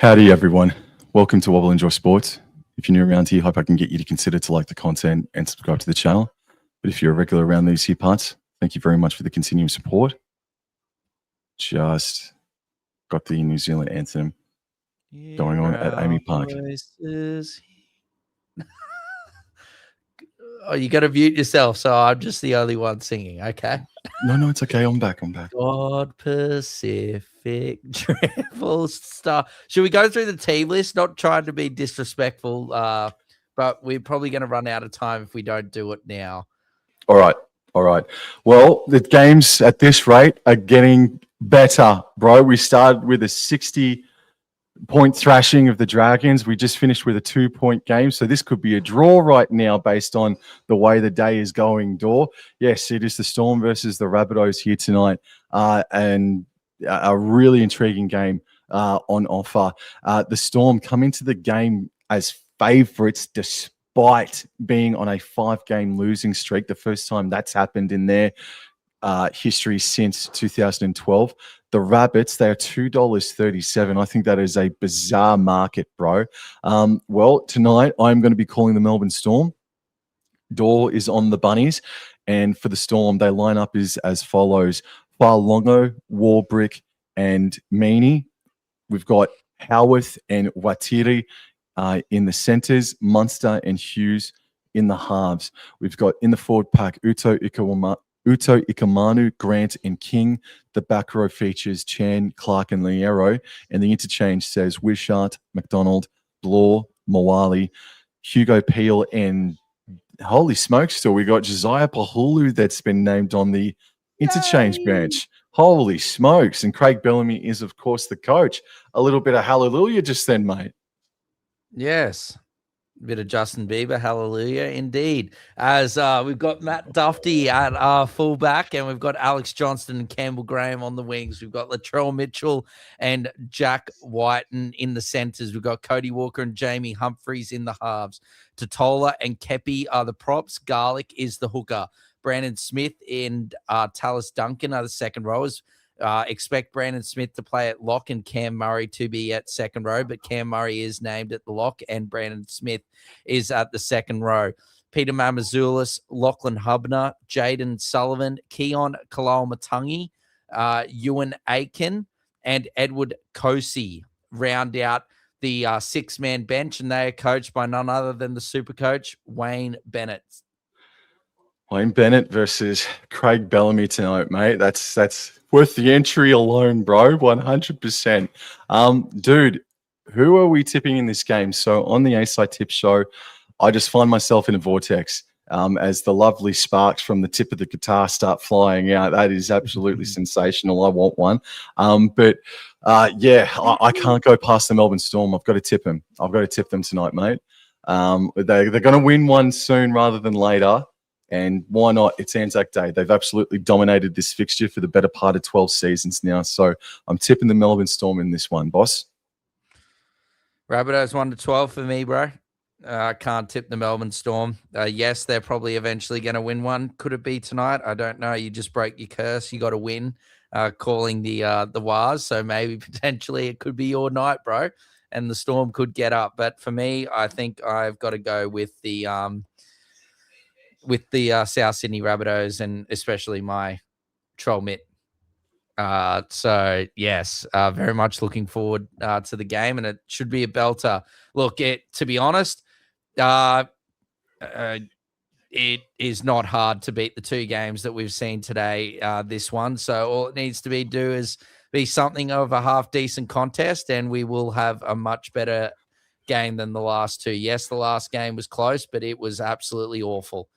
Howdy, everyone. Welcome to Wobble Enjoy Sports. If you're new around here, hope I can get you to consider to like the content and subscribe to the channel. But if you're a regular around these here parts, thank you very much for the continuing support. Just got the New Zealand anthem going on at Amy Park. Oh, you got to mute yourself, so I'm just the only one singing, okay? No, it's okay. I'm back. God Pacific Travel Star. Should we go through the team list? Not trying to be disrespectful, but we're probably going to run out of time if we don't do it now. All right. Well, the games at this rate are getting better, bro. We started with a 60-point thrashing of the Dragons. We just finished with a 2-point game. So this could be a draw right now based on the way the day is going, Dor. Yes, it is the Storm versus the Rabbitohs here tonight. And a really intriguing game on offer. The Storm come into the game as favourites despite being on a 5-game losing streak. The first time that's happened in their history since 2012. The Rabbits, they are $2.37. I think that is a bizarre market, bro. Well, tonight I'm going to be calling the Melbourne Storm. Dor is on the Bunnies. And for the Storm, they line up as follows. Farlongo, Warbrick, and Meaney. We've got Howarth and Watiri in the centres. Munster and Hughes in the halves. We've got in the forward pack, Uto Ikamanu, Grant, and King. The back row features Chan, Clark, and Liero. And the interchange says Wishart, McDonald, Blore, Mawali, Hugo Peel, and holy smokes, still we got Josiah Pahulu that's been named on the interchange bench. Holy smokes. And Craig Bellamy is, of course, the coach. A little bit of hallelujah just then, mate. Yes. Bit of Justin Bieber, hallelujah, indeed. As we've got Matt Duffy at our fullback, and we've got Alex Johnston and Campbell Graham on the wings. We've got Latrell Mitchell and Jack Whiten in the centres. We've got Cody Walker and Jamie Humphreys in the halves. Totola and Kepi are the props. Garlic is the hooker. Brandon Smith and Tallis Duncan are the second rowers. Expect Brandon Smith to play at lock and Cam Murray to be at second row, but Cam Murray is named at the lock and Brandon Smith is at the second row. Peter Mamazoulis, Lachlan Hubner, Jaden Sullivan, Keon Kalal-Matangi, Ewan Aiken, and Edward Kosey round out the six-man bench, and they are coached by none other than the super coach, Wayne Bennett. Wayne Bennett versus Craig Bellamy tonight, mate. That's worth the entry alone, bro. 100%. Dude, who are we tipping in this game? So on the A-Side Tip Show, I just find myself in a vortex as the lovely sparks from the tip of the guitar start flying out. That is absolutely sensational. I want one. I can't go past the Melbourne Storm. I've got to tip them. I've got to tip them tonight, mate. They're going to win one soon rather than later. And why not? It's ANZAC Day. They've absolutely dominated this fixture for the better part of 12 seasons now. So I'm tipping the Melbourne Storm in this one, boss. Rabbitohs 1-12 for me, bro. I can't tip the Melbourne Storm. Yes, they're probably eventually going to win one. Could it be tonight? I don't know. You just break your curse. You got to win. Calling the Wars. So maybe potentially it could be your night, bro. And the Storm could get up. But for me, I think I've got to go with the South Sydney Rabbitohs and especially my troll mitt. So yes, very much looking forward to the game, and it should be a belter. Look, to be honest, it is not hard to beat the two games that we've seen today, this one. So all it needs to do is be something of a half decent contest, and we will have a much better game than the last two. Yes, the last game was close, but it was absolutely awful.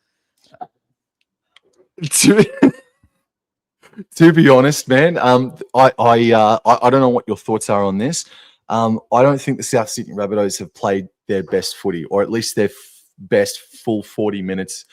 To be honest, man, I don't know what your thoughts are on this. I don't think the South Sydney Rabbitohs have played their best footy, or at least their best full 80 minutes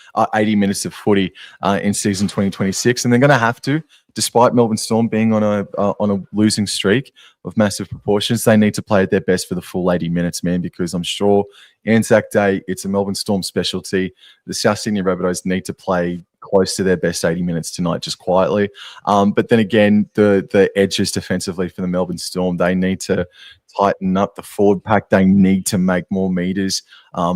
of footy in season 2026, and they're going to have to, despite Melbourne Storm being on a losing streak of massive proportions. They need to play at their best for the full 80 minutes, man, because I'm sure ANZAC Day, it's a Melbourne Storm specialty. The South Sydney Rabbitohs need to play close to their best 80 minutes tonight, just quietly. But then again, the edges defensively for the Melbourne Storm, they need to tighten up the forward pack. They need to make more meters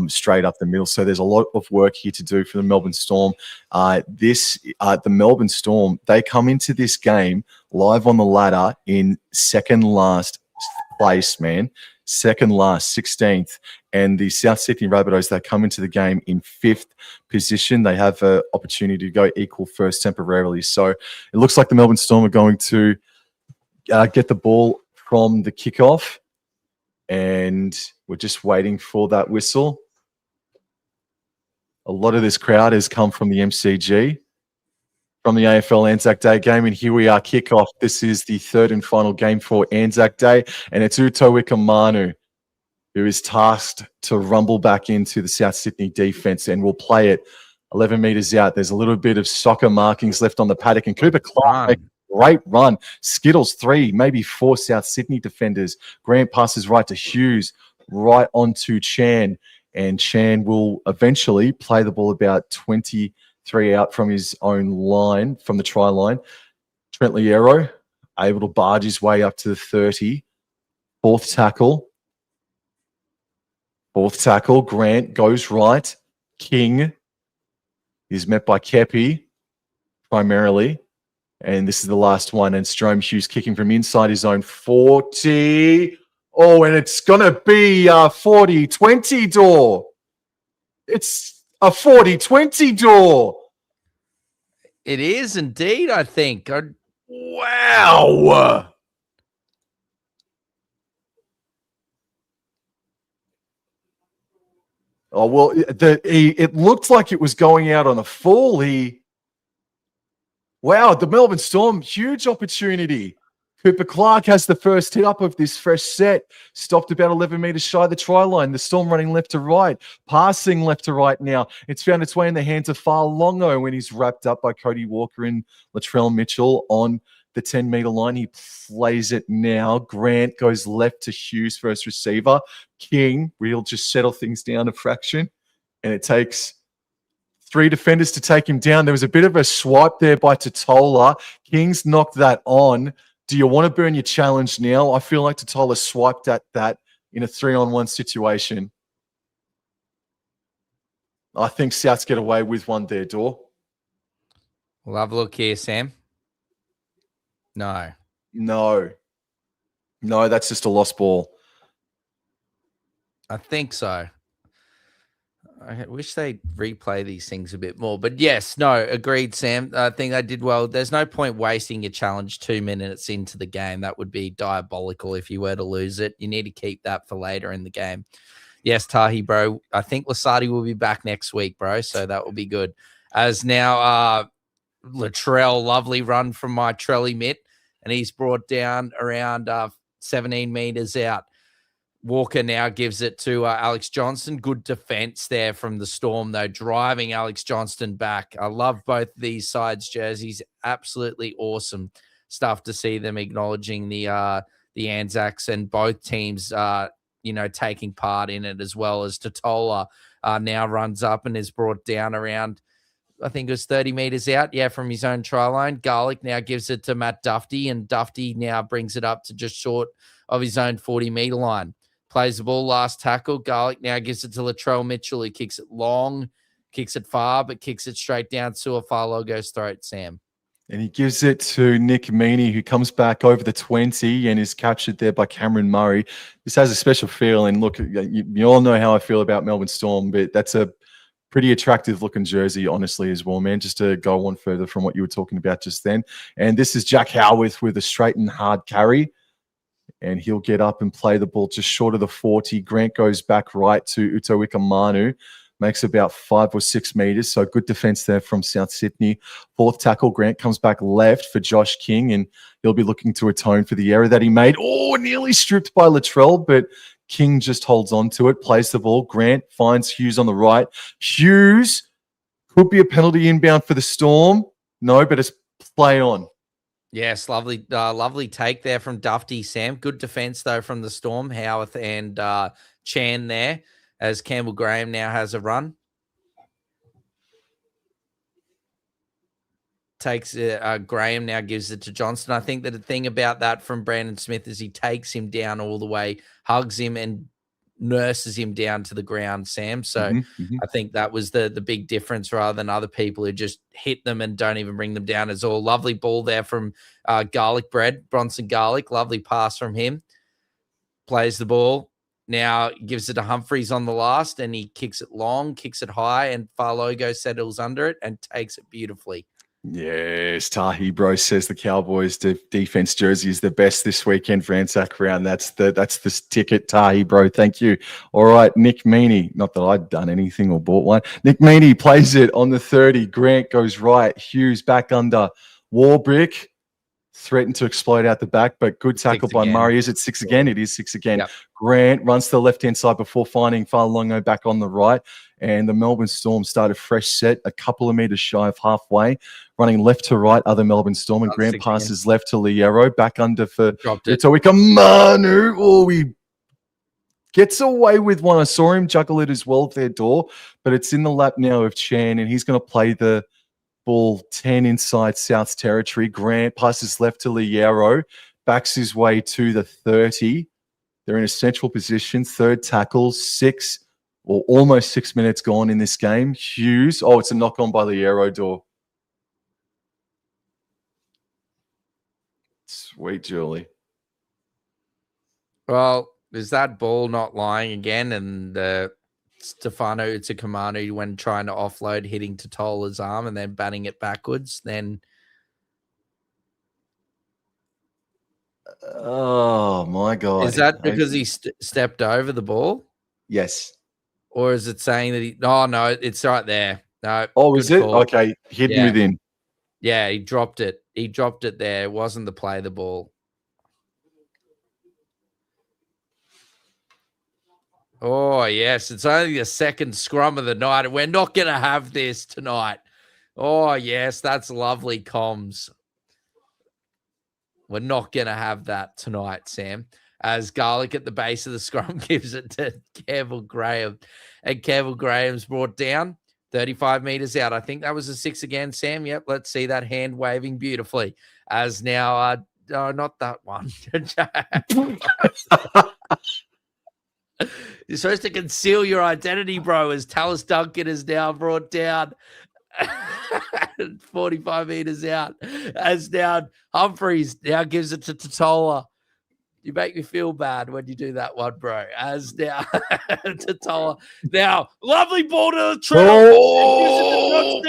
straight up the middle. So there's a lot of work here to do for the Melbourne Storm. The Melbourne Storm, they come into this game live on the ladder in second last place, man. Second last, 16th. And the South Sydney Rabbitohs, they come into the game in 5th position. They have an opportunity to go equal first temporarily. So it looks like the Melbourne Storm are going to get the ball from the kickoff. And we're just waiting for that whistle. A lot of this crowd has come from the MCG, from the AFL Anzac Day game. And here we are, kickoff. This is the third and final game for Anzac Day. And it's Utowika Manu who is tasked to rumble back into the South Sydney defense and will play it 11 meters out. There's a little bit of soccer markings left on the paddock. And Cooper Clark makes a great run. Skittles 3, maybe 4 South Sydney defenders. Grant passes right to Hughes, right onto Chan. And Chan will eventually play the ball about 23 out from his own line, from the try line. Trent Liero able to barge his way up to the 30. Fourth tackle. Grant goes right. King is met by Kepi primarily. And this is the last one. And Strome Hughes kicking from inside his own 40. Oh, and it's going to be a 40-20 door. It's a 40-20 door. It is indeed, I think. Wow. Oh, well, it looked like it was going out on a full. Wow, the Melbourne Storm, huge opportunity. Cooper Clark has the first hit up of this fresh set. Stopped about 11 meters shy of the try line. The Storm running left to right, passing left to right now. It's found its way in the hands of Farlongo when he's wrapped up by Cody Walker and Latrell Mitchell on the 10-meter line. He plays it now. Grant goes left to Hughes, first receiver. King, we'll just settle things down a fraction. And it takes 3 defenders to take him down. There was a bit of a swipe there by Totola. King's knocked that on. Do you want to burn your challenge now? I feel like Totola swiped at that in a 3-on-1 situation. I think Souths get away with one there, Dor. We'll have a look here, Sam. No, that's just a lost ball. I think so. I wish they'd replay these things a bit more. But yes, no, agreed, Sam. I think they did well. There's no point wasting your challenge 2 minutes into the game. That would be diabolical if you were to lose it. You need to keep that for later in the game. Yes, Tahi, bro. I think Lasardi will be back next week, bro. So that will be good. As now, Latrell, lovely run from my Trelly mitt. And he's brought down around 17 meters out. Walker now gives it to Alex Johnston. Good defense there from the Storm, though, driving Alex Johnston back. I love both these sides' jerseys. Absolutely awesome stuff to see them acknowledging the Anzacs and both teams, taking part in it, as well as Totola now runs up and is brought down around, I think it was 30 meters out, from his own try line. Garlick now gives it to Matt Dufty, and Dufty now brings it up to just short of his own 40-meter line. Plays the ball, last tackle. Garlick now gives it to Latrell Mitchell. He kicks it long, kicks it far, but kicks it straight down to a Farlogo's throat, Sam. And he gives it to Nick Meaney, who comes back over the 20 and is captured there by Cameron Murray. This has a special feel. And look, you all know how I feel about Melbourne Storm, but that's a pretty attractive looking jersey, honestly, as well, man, just to go on further from what you were talking about just then. And this is Jack Howarth with a straight and hard carry. And he'll get up and play the ball just short of the 40. Grant goes back right to Utowika Manu. Makes about 5 or 6 meters. So good defense there from South Sydney. Fourth tackle, Grant comes back left for Josh King, and he'll be looking to atone for the error that he made. Oh, nearly stripped by Latrell, but King just holds on to it, plays the ball. Grant finds Hughes on the right. Hughes could be a penalty inbound for the Storm. No, but it's play on. Yes, lovely take there from Dufty, Sam. Good defense, though, from the Storm. Howarth and Chan there, as Campbell Graham now has a run. takes Graham now gives it to Johnston. I think that the thing about that from Brandon Smith is he takes him down all the way, hugs him and nurses him down to the ground, Sam. So I think that was the big difference rather than other people who just hit them and don't even bring them down. It's all lovely ball there from Garlic Bread, Bronson Garlic. Lovely pass from him. Plays the ball. Now gives it to Humphreys on the last, and he kicks it long, kicks it high, and Farlogo settles under it and takes it beautifully. Yes, Tahi Bro says the Cowboys defense jersey is the best this weekend for ANZAC round. That's the ticket, Tahi Bro. Thank you. All right, Nick Meaney. Not that I'd done anything or bought one. Nick Meaney plays it on the 30. Grant goes right. Hughes back under. Warbrick threatened to explode out the back, but good tackle by Murray. Is it 6 again? It is 6 again. Yep. Grant runs to the left-hand side before finding Farlongo back on the right. And the Melbourne Storm started a fresh set, a couple of meters shy of halfway, running left to right, other Melbourne Storm. And Grant passes left to Liero, back under for Ritowika Manu. Oh, he gets away with one. I saw him juggle it as well, their door, but it's in the lap now of Chan, and he's going to play the ball 10 inside South's territory. Grant passes left to Liero, backs his way to the 30. They're in a central position, third tackle, 6 or almost 6 minutes gone in this game. Hughes, oh, it's a knock on by Liero door. Sweet, Julie. Well, is that ball not lying again? And Stefano Utsikamanu, when trying to offload, hitting Totola's arm and then batting it backwards, then... Oh, my God. Is that because he stepped over the ball? Yes. Or is it saying that he... Oh, no, it's right there. No. Oh, is it? Okay, hidden within. Yeah, he dropped it. He dropped it there. It wasn't the play the ball. Oh, yes. It's only the second scrum of the night. We're not going to have this tonight. Oh, yes. That's lovely comms. We're not going to have that tonight, Sam. As Garlic at the base of the scrum gives it to Campbell Graham. And Campbell Graham's brought down 35 meters out. I think that was a 6 again, Sam. Yep, let's see that hand waving beautifully. As now, no, not that one. You're supposed to conceal your identity, bro, as Tallis Duncan is now brought down 45 meters out. As now Humphreys now gives it to Totola. You make me feel bad when you do that one, bro. As now Totola. Now, lovely ball to the trail. Oh!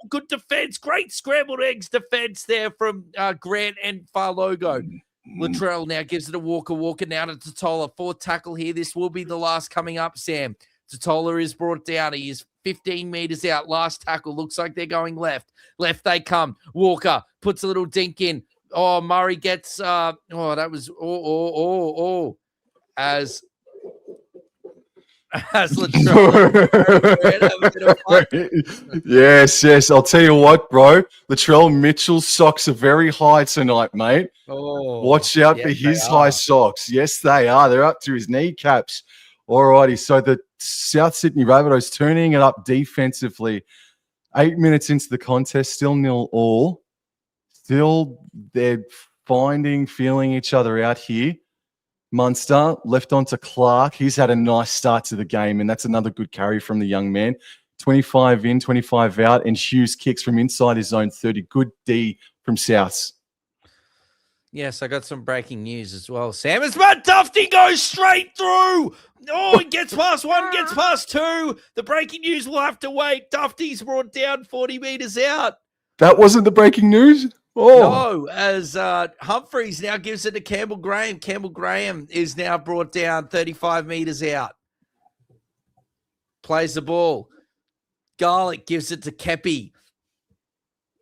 Good defense. Great scrambled eggs defense there from Grant and Farlogo. Latrell now gives it a Walker. Walker now to Totola. 4th tackle here. This will be the last coming up, Sam. Totola is brought down. He is 15 meters out. Last tackle. Looks like they're going left. Left they come. Walker puts a little dink in. Oh, Murray gets, that was, as Latrell. Yes. I'll tell you what, bro. Latrell Mitchell's socks are very high tonight, mate. Oh, watch out for his high socks. Yes, they are. They're up to his kneecaps. All righty. So the South Sydney Rabbitohs turning it up defensively. 8 minutes into the contest, still 0-0. Still, they're feeling each other out here. Munster left onto Clark. He's had a nice start to the game, and that's another good carry from the young man. 25 in, 25 out, and Hughes kicks from inside his own 30. Good D from Souths. Yes, I got some breaking news as well, Sam. As Matt Dufty goes straight through. Oh, he gets past 1, gets past 2. The breaking news will have to wait. Dufty's brought down 40 meters out. That wasn't the breaking news? Oh. No, as Humphreys now gives it to Campbell Graham. Campbell Graham is now brought down 35 meters out. Plays the ball. Garlic gives it to Kepi.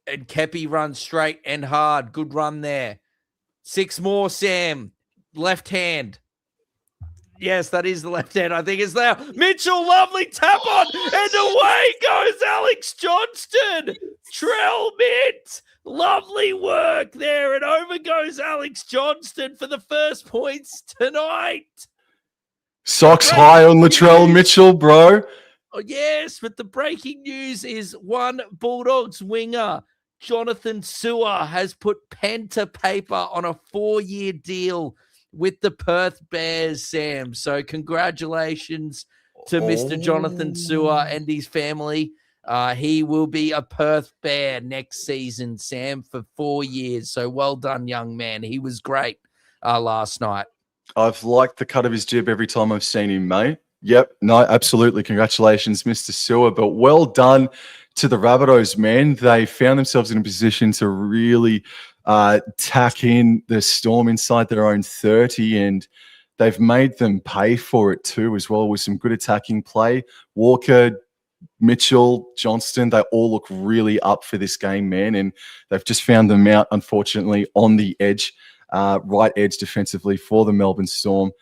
And Kepi runs straight and hard. Good run there. 6 more, Sam. Left hand. Yes, that is the left hand. I think it's there. Mitchell, lovely tap on. And away goes Alex Johnston. Trell Mitt. Lovely work there. And over goes Alex Johnston for the first points tonight. Socks high on Latrell Mitchell, bro. Oh, yes, but the breaking news is one Bulldogs winger Jonathan Sewer has put pen to paper on a 4-year deal with the Perth Bears, Sam. So congratulations to Mr. Jonathan Sewer and his family. He will be a Perth Bear next season, Sam, for 4 years. So well done, young man. He was great last night. I've liked the cut of his jib every time I've seen him, mate. Yep. No, absolutely. Congratulations, Mr. Sewer. But well done to the Rabbitohs, man. They found themselves in a position to really tack in the Storm inside their own 30, and they've made them pay for it too, as well, with some good attacking play. Walker, Mitchell, Johnston, they all look really up for this game, man, and they've just found them out, unfortunately, on the edge, right edge defensively for the Melbourne Storm.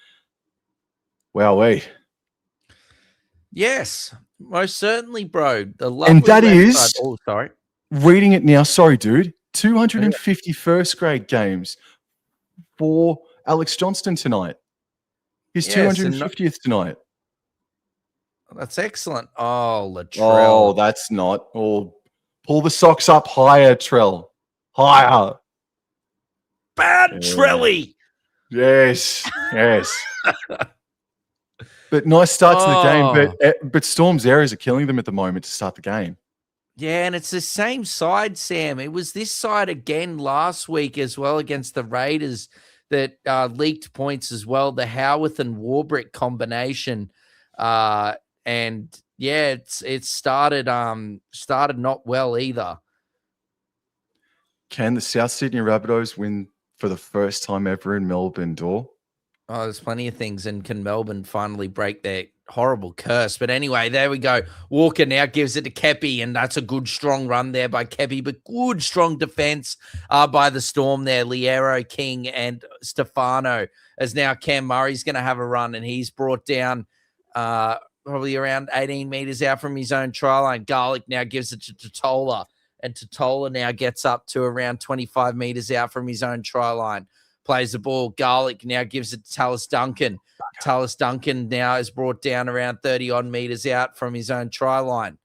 Wowee. Yes, most certainly, bro. And that is, oh, sorry. Reading it now, sorry, dude, 250 first grade games for Alex Johnston tonight. His 250th tonight. That's excellent. Oh, Latrell. Oh, that's not. Oh, pull the socks up higher, Trell. Higher. Bad Trelly. Yes. But nice start to the game. But Storm's errors are killing them at the moment to start the game. Yeah, and it's the same side, Sam. It was this side again last week as well against the Raiders that leaked points as well. The Howarth and Warbrick combination. And yeah, it started not well either. Can the South Sydney Rabbitohs win for the first time ever in Melbourne, Dor? Oh, there's plenty of things. And can Melbourne finally break their horrible curse? But anyway, there we go. Walker now gives it to Kepi, and that's a good, strong run there by Kepi, but good, strong defense by the Storm there. Liero, King, and Stefano, as now Cam Murray's going to have a run, and he's brought down probably around 18 meters out from his own try line. Garlic now gives it to Totola, and Totola now gets up to around 25 meters out from his own try line. Plays the ball. Garlic now gives it to Tallis Duncan. Tallis Duncan now is brought down around 30-odd meters out from his own try line.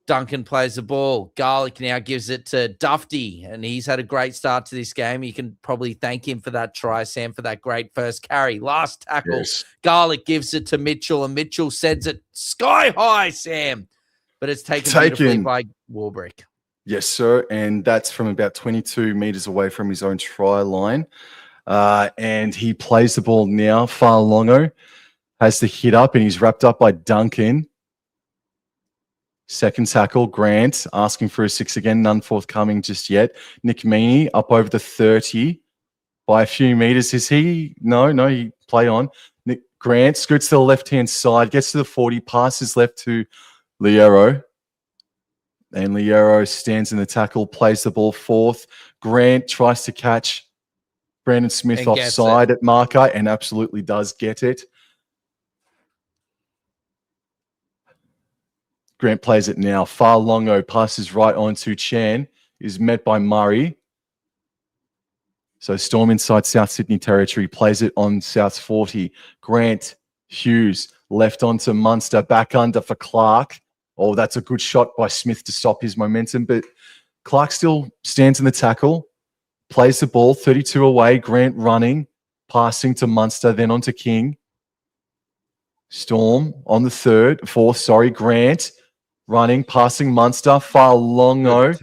Duncan plays the ball. Garlic now gives it to Dufty, and he's had a great start to this game. You can probably thank him for that try, Sam, for that great first carry. Last tackle. Yes. Garlic gives it to Mitchell, and Mitchell sends it sky high, Sam. But it's taken beautifully by Warbrick. Yes, sir. And that's from about 22 meters away from his own try line. And he plays the ball now. Farlongo has the hit up, and he's wrapped up by Duncan. Second tackle, Grant asking for a 6 again. None forthcoming just yet. Nick Meaney up over the 30 by a few meters. Is he? No, he played on. Nick Grant scoots to the left-hand side, gets to the 40, passes left to Liero. And Liero stands in the tackle, plays the ball fourth. Grant tries to catch Brandon Smith offside at marker and absolutely does get it. Grant plays it now. Farlongo passes right on to Chan, is met by Murray. So Storm inside South Sydney territory, plays it on South's 40. Grant, Hughes, left onto Munster, back under for Clark. Oh, that's a good shot by Smith to stop his momentum, but Clark still stands in the tackle, plays the ball, 32 away, Grant running, passing to Munster, then on to King. Storm on the fourth, Grant running, passing Munster, Farlongo.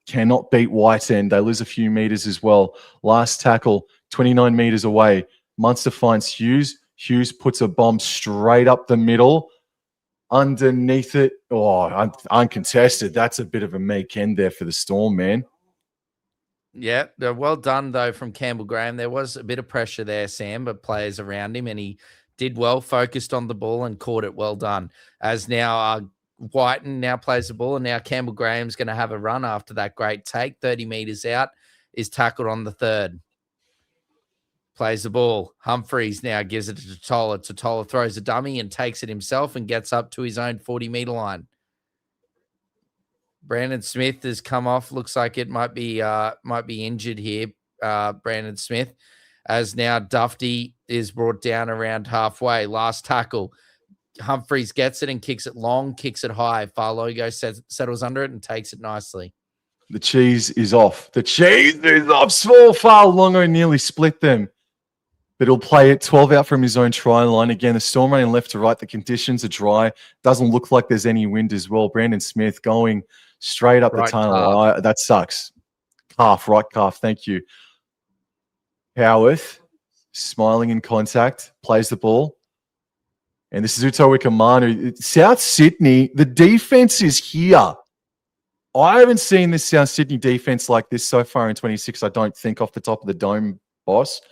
Cannot beat Whiteend. They lose a few meters as well. Last tackle, 29 meters away. Munster finds Hughes. Hughes puts a bomb straight up the middle. Underneath it, uncontested. That's a bit of a meek end there for the Storm, man. Yeah, well done, though, from Campbell Graham. There was a bit of pressure there, Sam, but players around him, and he did well, focused on the ball and caught it. Well done. As now Whiten now plays the ball, and now Campbell Graham's going to have a run after that great take. 30 meters out, is tackled on the third. Plays the ball. Humphreys now gives it to Totola. Totola throws a dummy and takes it himself and gets up to his own 40-meter line. Brandon Smith has come off. Looks like it might be injured here, Brandon Smith. As now Dufty is brought down around halfway. Last tackle. Humphreys gets it and kicks it long, kicks it high. Farlogo settles under it and takes it nicely. The cheese is off. The cheese is off. Small foul. Longo nearly split them. But he'll play it 12 out from his own try line. Again, the storm running left to right. The conditions are dry. Doesn't look like there's any wind as well. Brandon Smith going straight up Right the tunnel. That sucks. Right calf. Thank you. Howarth, smiling in contact, plays the ball. And this is Uto Wikamanu. South Sydney, the defense is here. I haven't seen this South Sydney defense like this so far in 26, I don't think, off the top of the dome, boss.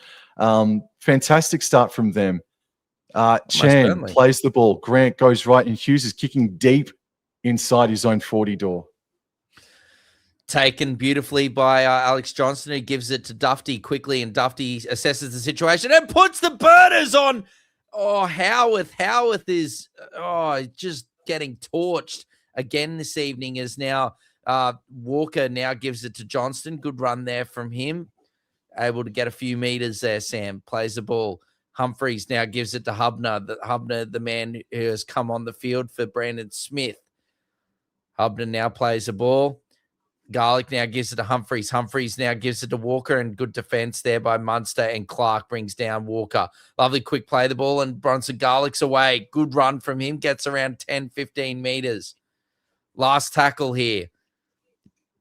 Fantastic start from them. Chan plays the ball. Grant goes right, and Hughes is kicking deep inside his own 40 door. Taken beautifully by Alex Johnston, who gives it to Dufty quickly, and Dufty assesses the situation and puts the burners on. Oh, Howarth is just getting torched again this evening. As now Walker now gives it to Johnston. Good run there from him. Able to get a few meters there. Sam plays the ball. Humphreys now gives it to Hubner. Hubner, the man who has come on the field for Brandon Smith. Hubner now plays the ball. Garlic now gives it to Humphreys. Humphreys now gives it to Walker, and good defense there by Munster, and Clark brings down Walker. Lovely quick play the ball, and Bronson Garlic's away. Good run from him. Gets around 10, 15 meters. Last tackle here.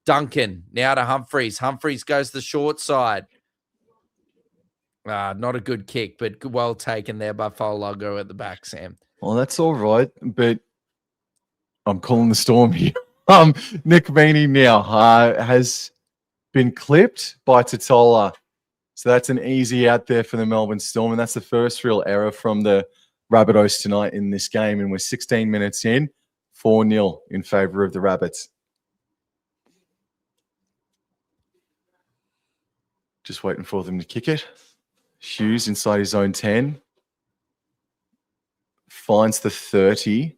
Duncan now to Humphreys. Humphreys goes to the short side. Not a good kick, but well taken there by Folago at the back, Sam. Well, that's all right, but I'm calling the storm here. Nick Meaney now has been clipped by Totola. So that's an easy out there for the Melbourne Storm, and that's the first real error from the Rabbitohs tonight in this game, and we're 16 minutes in, 4-0 in favour of the Rabbits. Just waiting for them to kick it. Hughes inside his own 10. Finds the 30.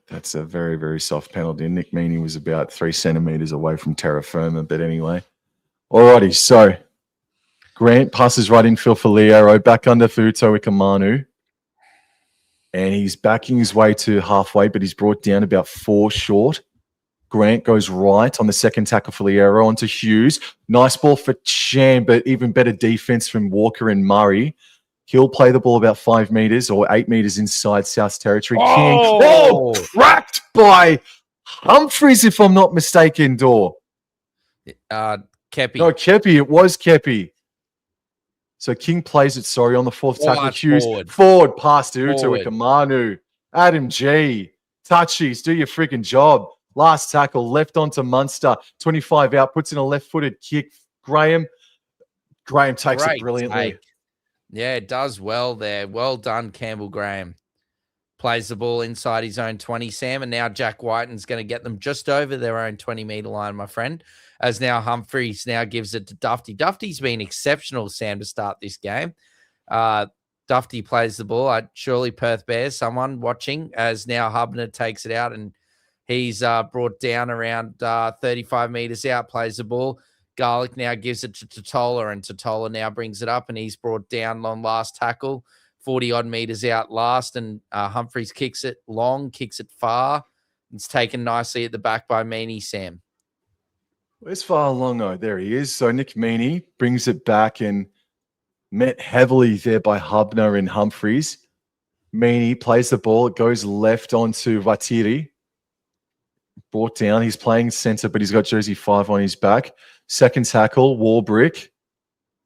That's a very, very soft penalty. Nick Meaney was about 3 centimetres away from terra firma, but anyway. Alrighty, so Grant passes right infield for Liero, back under for Uto Wikamanu. And he's backing his way to halfway, but he's brought down about 4 short. Grant goes right on the second tackle for Liero onto Hughes. Nice ball for Chan, but even better defense from Walker and Murray. He'll play the ball about 5 meters or 8 meters inside South Territory. King, cracked by Humphreys, if I'm not mistaken, Dor. Kepi. No, Kepi. It was Kepi. So King plays it, on the fourth tackle. Hughes. Forward pass to Uto Wikamanu. Adam G. Touchies, do your freaking job. Last tackle, left onto Munster. 25 out, puts in a left-footed kick. Graham takes it brilliantly. Yeah, it does well there. Well done, Campbell Graham. Plays the ball inside his own 20, Sam, and now Jack Whiten's going to get them just over their own 20-meter line, my friend, as now Humphreys now gives it to Dufty. Dufty's been exceptional, Sam, to start this game. Dufty plays the ball. Surely Perth Bears, someone watching, as now Hubner takes it out, and he's brought down around 35 meters out, plays the ball. Garlic now gives it to Totola, and Totola now brings it up, and he's brought down on last tackle, 40-odd meters out last, and Humphreys kicks it long, kicks it far. It's taken nicely at the back by Meaney, Sam. Where's Farlongo? There he is. So Nick Meaney brings it back and met heavily there by Hubner and Humphreys. Meaney plays the ball. It goes left onto Vatiri. Brought down. He's playing centre, but he's got jersey 5 on his back. Second tackle, Warbrick.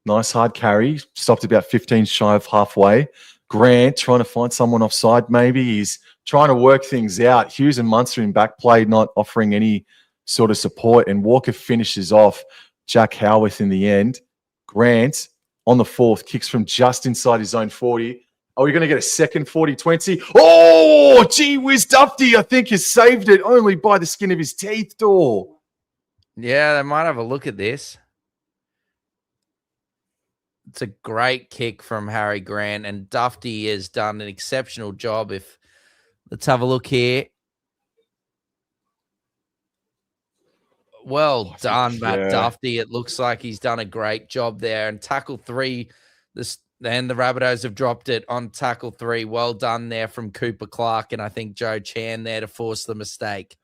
Nice hard carry. Stopped about 15 shy of halfway. Grant trying to find someone offside maybe. He's trying to work things out. Hughes and Munster in back play not offering any sort of support. And Walker finishes off Jack Howarth in the end. Grant on the fourth kicks from just inside his own 40. Are we going to get a second 40-20? Oh, gee whiz, Dufty, I think has saved it only by the skin of his teeth, Dor. Yeah, they might have a look at this. It's a great kick from Harry Grant, and Dufty has done an exceptional job. Let's have a look here. Well done, Matt Dufty. It looks like he's done a great job there. And tackle 3, Then the Rabbitohs have dropped it on tackle 3. Well done there from Cooper Clark, and I think Joe Chan there to force the mistake.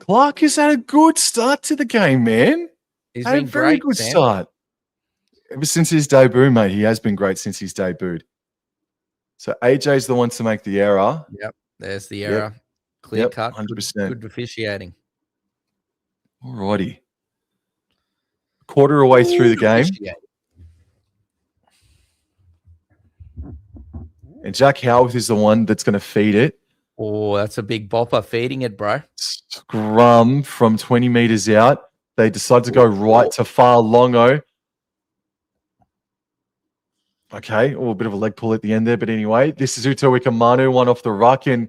Clark has had a good start to the game, man. He's Had been a very great, good Sam. start. Ever since his debut, mate, he has been great since he's debuted. So AJ's the one to make the error. Yep, there's the error. Clear cut. 100%. Good officiating. All righty. Quarter away through the game. And Jack Howarth is the one that's going to feed it. Oh, that's a big bopper feeding it, bro. Scrum from 20 meters out. They decide to go right to far Longo. Okay, a little bit of a leg pull at the end there. But anyway, this is Utawika Manu, one off the ruck. And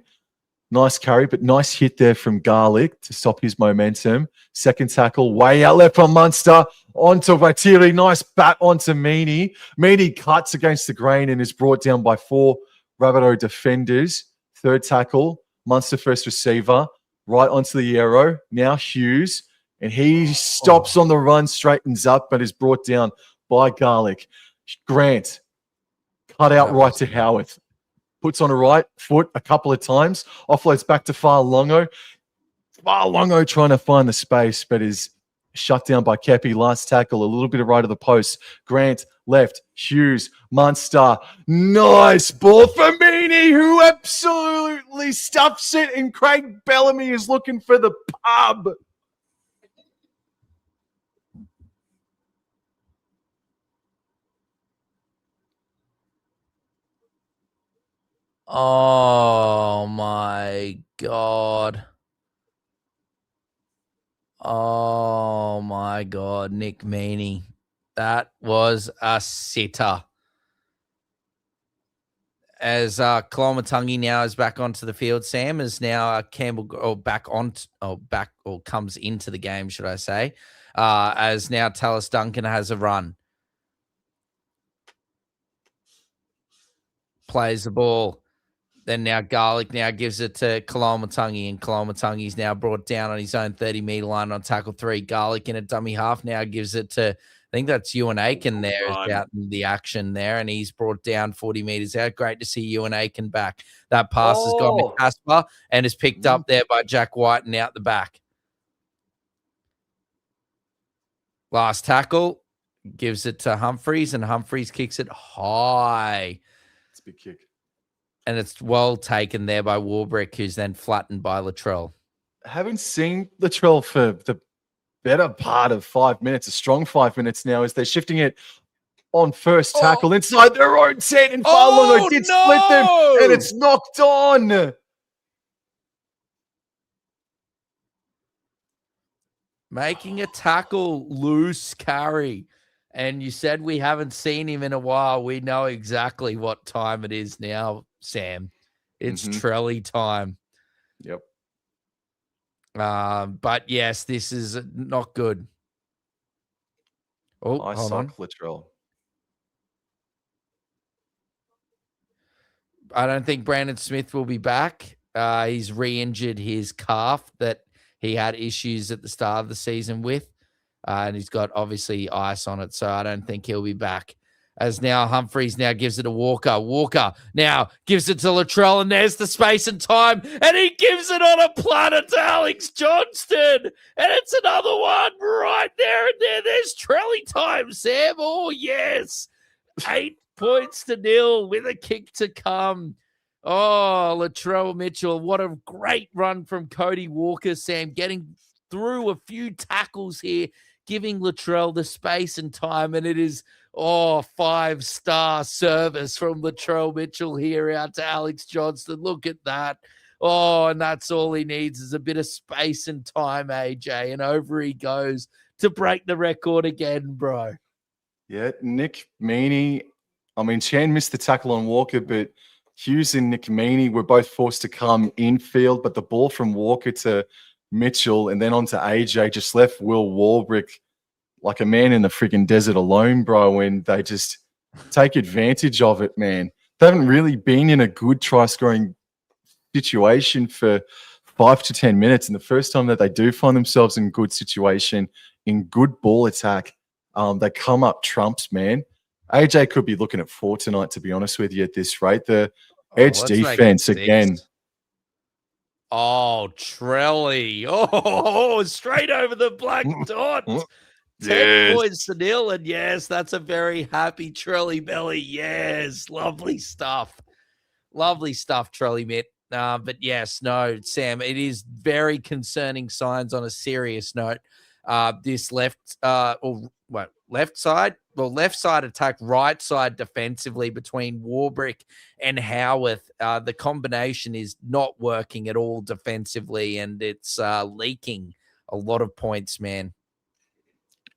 nice carry, but nice hit there from Garlic to stop his momentum. Second tackle, way out left from Munster. Onto Vatiri. Nice bat onto Meany. Meany cuts against the grain and is brought down by 4 Rabbitoh defenders. Third tackle, Munster first receiver. Right onto the arrow. Now Hughes. And he stops on the run, straightens up, but is brought down by Garlic. Grant, cut out right to Howarth. Puts on a right foot a couple of times. Offloads back to Far Longo. Far Longo trying to find the space, but is shut down by Kepi. Last tackle, a little bit of right of the post. Grant, left. Hughes, Munster. Nice ball for Meany, who absolutely stuffs it. And Craig Bellamy is looking for the pub. Oh, my God. Oh, my God. Nick Meany. That was a sitter. As Kolomatangi now is back onto the field, Sam is now Campbell comes into the game, should I say, as now Tallis Duncan has a run. Plays the ball. Then now Garlic now gives it to Kolomatangi, and Kolomatangi's now brought down on his own 30-meter line on tackle 3. Garlic in a dummy half now gives it to, I think that's Ewan Aiken there is out in the action there, and he's brought down 40 meters out. Great to see Ewan Aiken back. That pass has gone to Casper and is picked up there by Jack White and out the back. Last tackle gives it to Humphreys, and Humphreys kicks it high. It's a big kick. And it's well taken there by Warbrick, who's then flattened by Latrell. I haven't seen Latrell for the better part of 5 minutes, a strong 5 minutes now, as they're shifting it on first tackle inside their own 10, and Far Longo did split them, and it's knocked on. Making a tackle, loose carry. And you said we haven't seen him in a while. We know exactly what time it is now, Sam. It's Trelly time. Yep. But yes, this is not good. Oh, I suck, Latrell. I don't think Brandon Smith will be back. He's re-injured his calf that he had issues at the start of the season with. And he's got obviously ice on it, so I don't think he'll be back. As now Humphreys now gives it to Walker. Walker now gives it to Latrell, and there's the space and time, and he gives it on a platter to Alex Johnston, and it's another one right there and there. There's Trelly time, Sam. Oh, yes. 8 points to 0 with a kick to come. Oh, Latrell Mitchell, what a great run from Cody Walker, Sam, getting through a few tackles here, giving Latrell the space and time, and it is, 5-star service from Latrell Mitchell here out to Alex Johnston. Look at that. Oh, and that's all he needs is a bit of space and time, AJ, and over he goes to break the record again, bro. Yeah, Nick Meany. I mean, Chan missed the tackle on Walker, but Hughes and Nick Meany were both forced to come infield, but the ball from Walker to Mitchell and then on to AJ just left Will Warbrick like a man in the freaking desert alone, bro, and they just take advantage of it, man. They haven't really been in a good try-scoring situation for 5 to 10 minutes, and the first time that they do find themselves in good situation, in good ball attack, they come up trumps, man. AJ could be looking at 4 tonight, to be honest with you, at this rate. The edge let's make it defense 6. again. Oh, Trelly. Oh, straight over the black dot. 10 points to 0. And yes, that's a very happy Trelly belly. Yes, lovely stuff. Lovely stuff, Trelly Mitt. But yes, no, Sam, it is very concerning signs on a serious note. This left side attack, right side defensively between Warbrick and Howarth. The combination is not working at all defensively, and it's leaking a lot of points, man.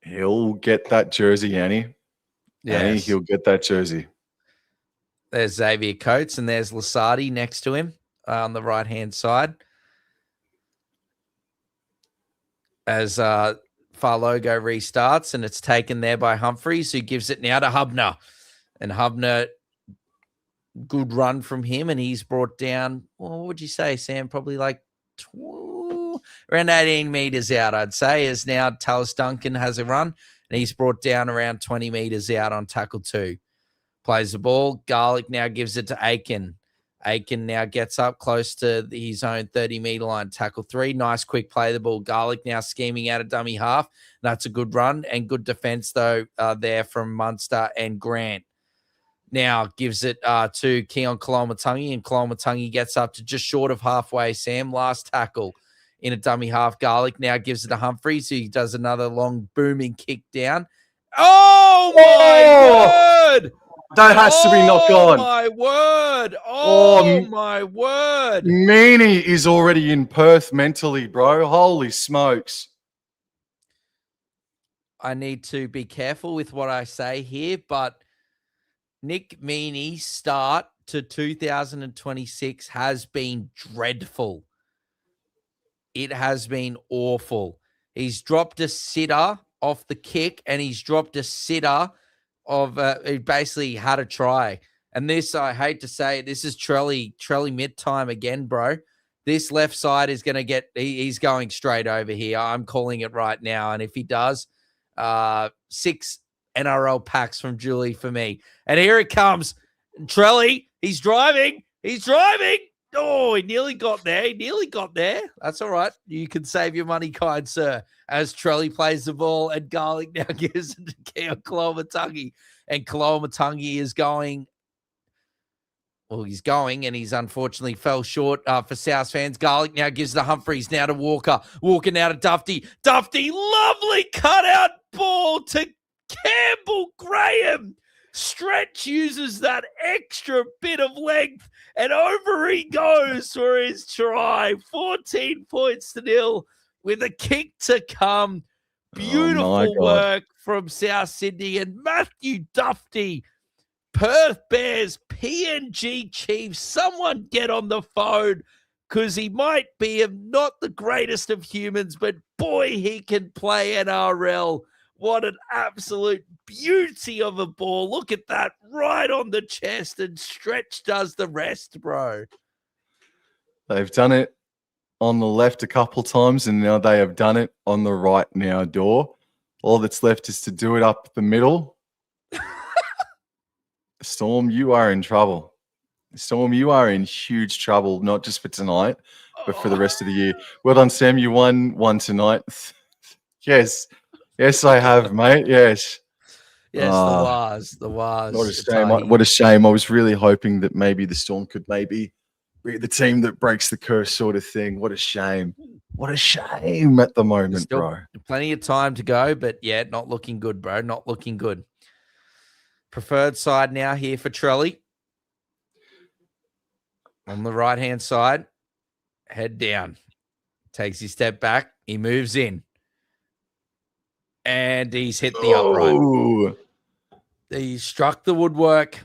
He'll get that jersey, Annie. Yes. Annie, he'll get that jersey. There's Xavier Coates, and there's Lasardi next to him on the right-hand side. As Farlogo restarts, and it's taken there by Humphreys, who gives it now to Hubner. And Hubner, good run from him, and he's brought down, well, what would you say, Sam? Probably like around 18 meters out, I'd say, as now Talis Duncan has a run, and he's brought down around 20 meters out on tackle 2. Plays the ball. Garlic now gives it to Aiken. Aiken now gets up close to his own 30-meter line. Tackle 3. Nice quick play the ball. Garlic now scheming out a dummy half. That's a good run and good defense, though, there from Munster and Grant. Now gives it to Keon Kolomatangi, and Kolomatangi gets up to just short of halfway, Sam. Last tackle in a dummy half. Garlic now gives it to Humphreys, who does another long booming kick down. Oh, my word! That has to be knocked on. Oh, my word. Oh, my word. Meanie is already in Perth mentally, bro. Holy smokes. I need to be careful with what I say here, but Nick Meanie's start to 2026 has been dreadful. It has been awful. He's dropped a sitter off the kick, and he's dropped a sitter of he basically had a try. And this, I hate to say it, this is Trelly mid time again, bro. This left side is going to get, he's going straight over here. I'm calling it right now. And if he does, 6 NRL packs from Julie for me. And here it comes. Trelly, he's driving. Oh, he nearly got there. That's all right. You can save your money, kind sir. As Trelly plays the ball, and Garlic now gives it to Keon Kolomatangi. And Kolomatangi is going. Well, he's going, and he's unfortunately fell short for South fans. Garlic now gives the Humphreys now to Walker. Walker now to Dufty. Dufty, lovely cutout ball to Campbell Graham. Stretch uses that extra bit of length, and over he goes for his try. 14 points to 0 with a kick to come. Beautiful work from South Sydney and Matthew Dufty. Perth Bears, PNG Chiefs, someone get on the phone, because he might be not the greatest of humans, but boy, he can play NRL. What an absolute beauty of a ball. Look at that, right on the chest, and Stretch does the rest, bro. They've done it on the left a couple times, and now they have done it on the right now, Door. All that's left is to do it up the middle. Storm, you are in trouble. Storm, you are in huge trouble, not just for tonight, but for the rest of the year. Well done, Sam. You won one tonight. Yes. Yes, I have, mate. Yes. Yes, the Waz. What a shame. What a shame. I was really hoping that maybe the Storm could maybe be the team that breaks the curse sort of thing. What a shame. What a shame at the moment, bro. Plenty of time to go, but yeah, not looking good, bro. Not looking good. Preferred side now here for Trelly. On the right-hand side, head down. Takes his step back. He moves in. And he's hit the upright. He struck the woodwork.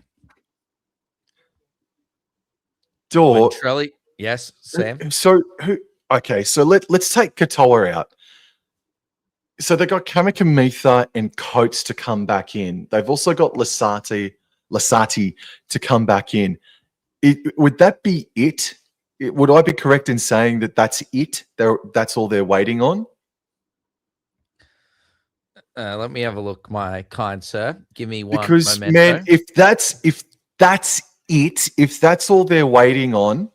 Door. Trelly. Yes, Sam. So let's take Katoa out. So they got Kamikamitha and Coates to come back in. They've also got Lasati to come back in. Would that be it? Would I be correct in saying that that's it? That's all they're waiting on? Let me have a look, my kind sir. Give me one Because memento. man, if that's it, if that's all they're waiting on,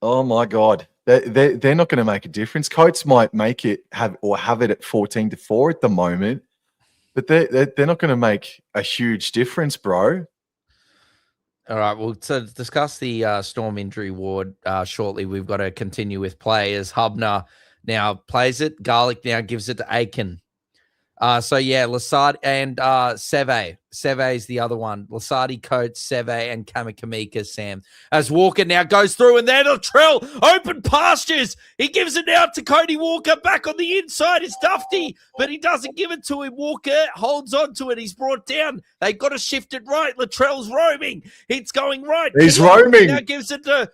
oh my god, they're not going to make a difference. Coates might make it have it at 14-4 at the moment, but they're not going to make a huge difference, bro. All right, well, to discuss the Storm injury ward shortly, we've got to continue with play as Hubner now plays it. Garlic now gives it to Aiken. So yeah, Lasardi and Seve. Seve is the other one. Lasardi, Coates, Seve, and Kamakamika, Sam. As Walker now goes through, and then Latrell, open pastures. He gives it now to Cody Walker. Back on the inside is Dufty, but he doesn't give it to him. Walker holds on to it. He's brought down. They've got to shift it right. Latrell's roaming. It's going right. He's roaming. Now gives it to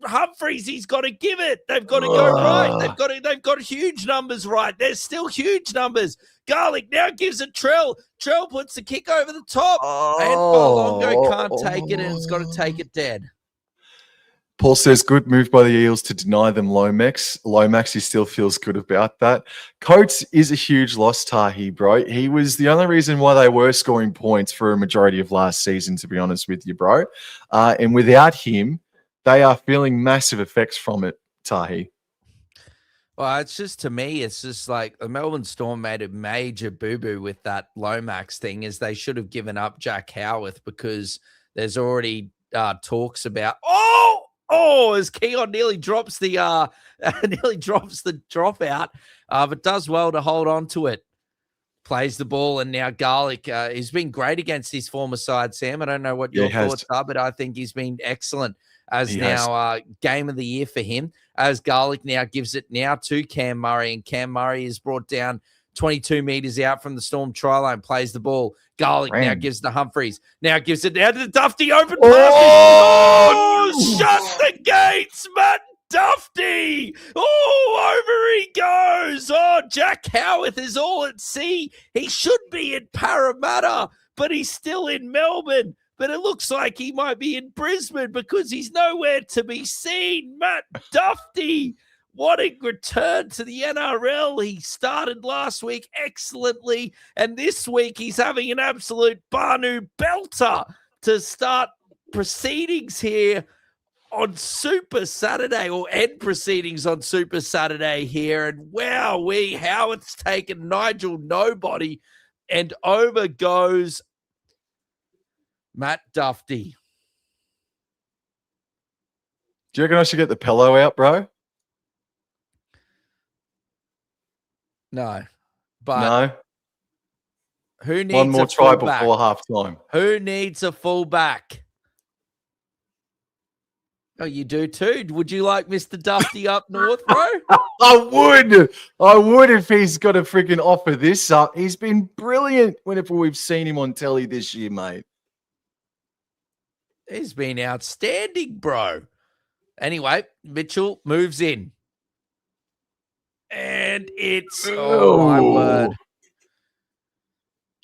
Humphreys. He's got to give it. They've got to go right. They've got huge numbers right. There's still huge numbers. Garlic now gives it Trell. Trell puts the kick over the top. And Balongo can't take it, and it's got to take it dead. Paul says, good move by the Eels to deny them Lomax. Lomax, he still feels good about that. Coates is a huge loss, Tahi, bro. He was the only reason why they were scoring points for a majority of last season, to be honest with you, bro. And without him, they are feeling massive effects from it, Tahi. Well, it's just, to me, it's just like the Melbourne Storm made a major boo-boo with that Lomax thing, is they should have given up Jack Howarth, because there's already talks about, as Keon nearly drops the dropout, but does well to hold on to it. Plays the ball, and now Garlic, he's been great against his former side, Sam. I don't know what your thoughts are, but I think he's been excellent as game of the year for him. As Garlic now gives it now to Cam Murray, and Cam Murray is brought down 22 meters out from the Storm try line, plays the ball. Garlic now gives it to Humphreys. Now gives it down to the Dufty, open passes. Shut the gates, Matt Dufty. Over he goes. Jack Howarth is all at sea. He should be in Parramatta, but he's still in Melbourne. But it looks like he might be in Brisbane, because he's nowhere to be seen. Matt Dufty, what a return to the NRL. He started last week excellently, and this week he's having an absolute Banu belter to start proceedings here on Super Saturday, or end proceedings on Super Saturday here. And wow, Howard's taken Nigel Nobody, and over goes Matt Dufty. Do you reckon I should get the pillow out, bro? No. But no. Who needs one more a try fullback? before halftime? Who needs a fullback? Oh, you do too. Would you like Mr. Dufty up north, bro? I would if he's got to freaking offer this up. He's been brilliant whenever we've seen him on telly this year, mate. He's been outstanding, bro. Anyway, Mitchell moves in. And it's, oh my word.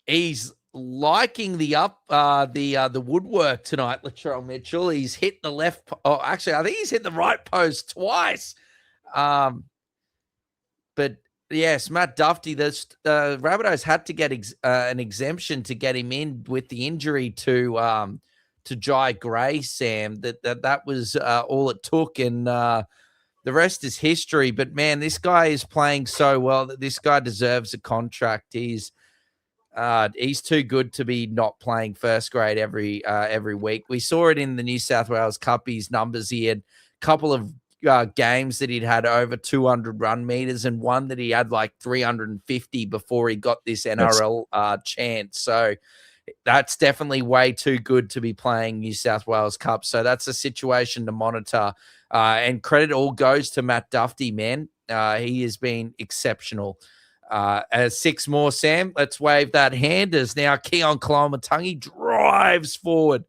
He's liking the woodwork tonight, Latrell Mitchell. He's hit the left. Actually, I think he's hit the right post twice. But yes, Matt Dufty, the Rabbitohs had to get an exemption to get him in with the injury to Jai Gray, Sam. That was all it took, and the rest is history. But man, this guy is playing so well that this guy deserves a contract. He's too good to be not playing first grade every week. We saw it in the New South Wales Cup. His numbers, he had a couple of games that he'd had over 200 run meters, and one that he had like 350 before he got this NRL chance. So that's definitely way too good to be playing New South Wales Cup. So that's a situation to monitor. And credit all goes to Matt Dufty, man. He has been exceptional. As 6 more, Sam, let's wave that hand as now Keon Kalamatangi drives forward.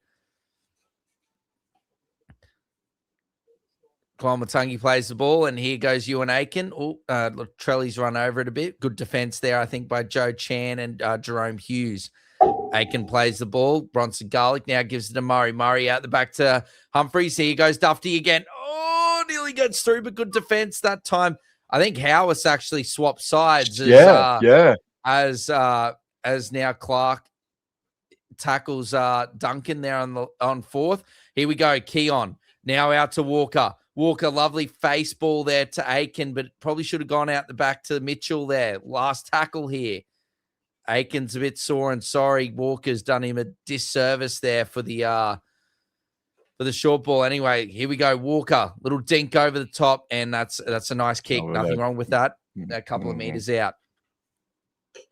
Kalamatangi plays the ball, and here goes Ewan Aiken. Trelly's run over it a bit. Good defense there, I think, by Joe Chan and Jerome Hughes. Aiken plays the ball. Bronson Garlic now gives it to Murray. Murray out the back to Humphreys. Here goes Dufty again. Nearly gets through, but good defense that time. I think Howarth actually swapped sides Yeah. as now Clark tackles Duncan there on fourth. Here we go. Keon now out to Walker. Walker, lovely face ball there to Aiken, but probably should have gone out the back to Mitchell there. Last tackle here. Aiken's a bit sore and sorry. Walker's done him a disservice there for the short ball. Anyway, here we go. Walker, little dink over the top, and that's a nice kick. Nothing wrong with that. A couple of meters out.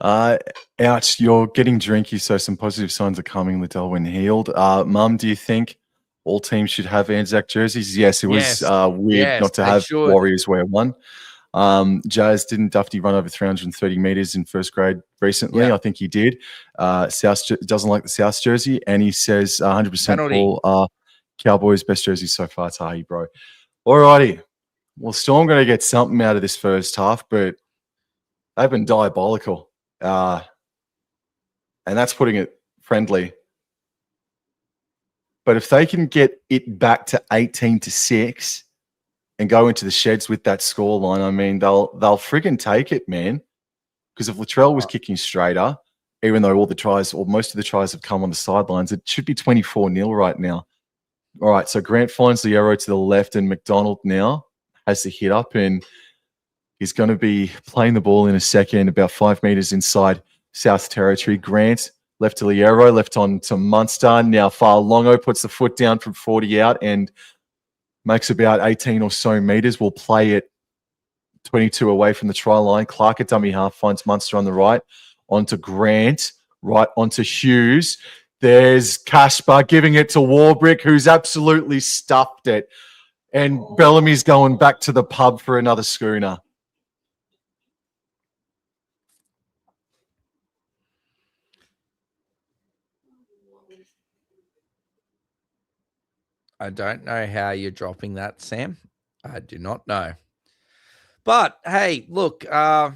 Ouch, you're getting drinky, so some positive signs are coming. Liddell when healed. Mum, do you think all teams should have ANZAC jerseys? Yes, it was weird not to have Warriors wear one. Jazz, didn't Dufty run over 330 meters in first grade recently? Yeah. I think he did. South doesn't like the South jersey, and he says 100% all Cowboys best jersey so far, Tahi, bro. Alrighty. Well, Storm going to get something out of this first half, but they've been diabolical. And that's putting it friendly. But if they can get it back to 18-6 and go into the sheds with that scoreline, I mean, they'll friggin' take it, man. Because if Latrell was kicking straighter, even though all the tries or most of the tries have come on the sidelines, it should be 24-0 right now. All right, so Grant finds the arrow to the left, and McDonald now has the hit up, and he's going to be playing the ball in a second, about 5 meters inside South territory. Grant left to Liero, left on to Munster. Now Farlongo puts the foot down from 40 out and makes about 18 or so meters. We'll play it 22 away from the try line. Clark at dummy half finds Munster on the right. Onto Grant, right onto Hughes. There's Casper giving it to Warbrick, who's absolutely stuffed it. And Bellamy's going back to the pub for another schooner. I don't know how you're dropping that, Sam. I do not know. But, hey, look, I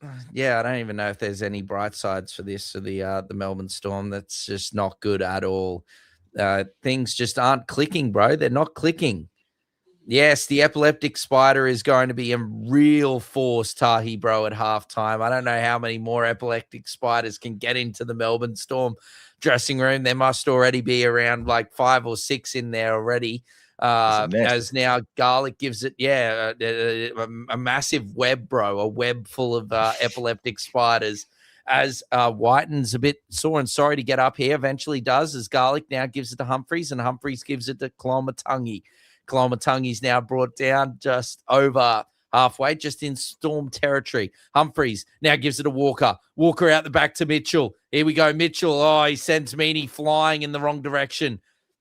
don't even know if there's any bright sides for this, for the Melbourne Storm. That's just not good at all. Things just aren't clicking, bro. They're not clicking. Yes, the epileptic spider is going to be a real force, Tahi, bro, at halftime. I don't know how many more epileptic spiders can get into the Melbourne Storm dressing room. There must already be around like 5 or 6 in there already. As now Garlic gives it, a massive web, bro, a web full of epileptic spiders. As Whiten's a bit sore and sorry to get up here, eventually does, as Garlic now gives it to Humphreys, and Humphreys gives it to Kolomatangi. Kolomatangi's now brought down just over halfway, just in Storm territory. Humphreys now gives it to Walker. Walker out the back to Mitchell. Here we go, Mitchell. Oh, he sends Meany flying in the wrong direction.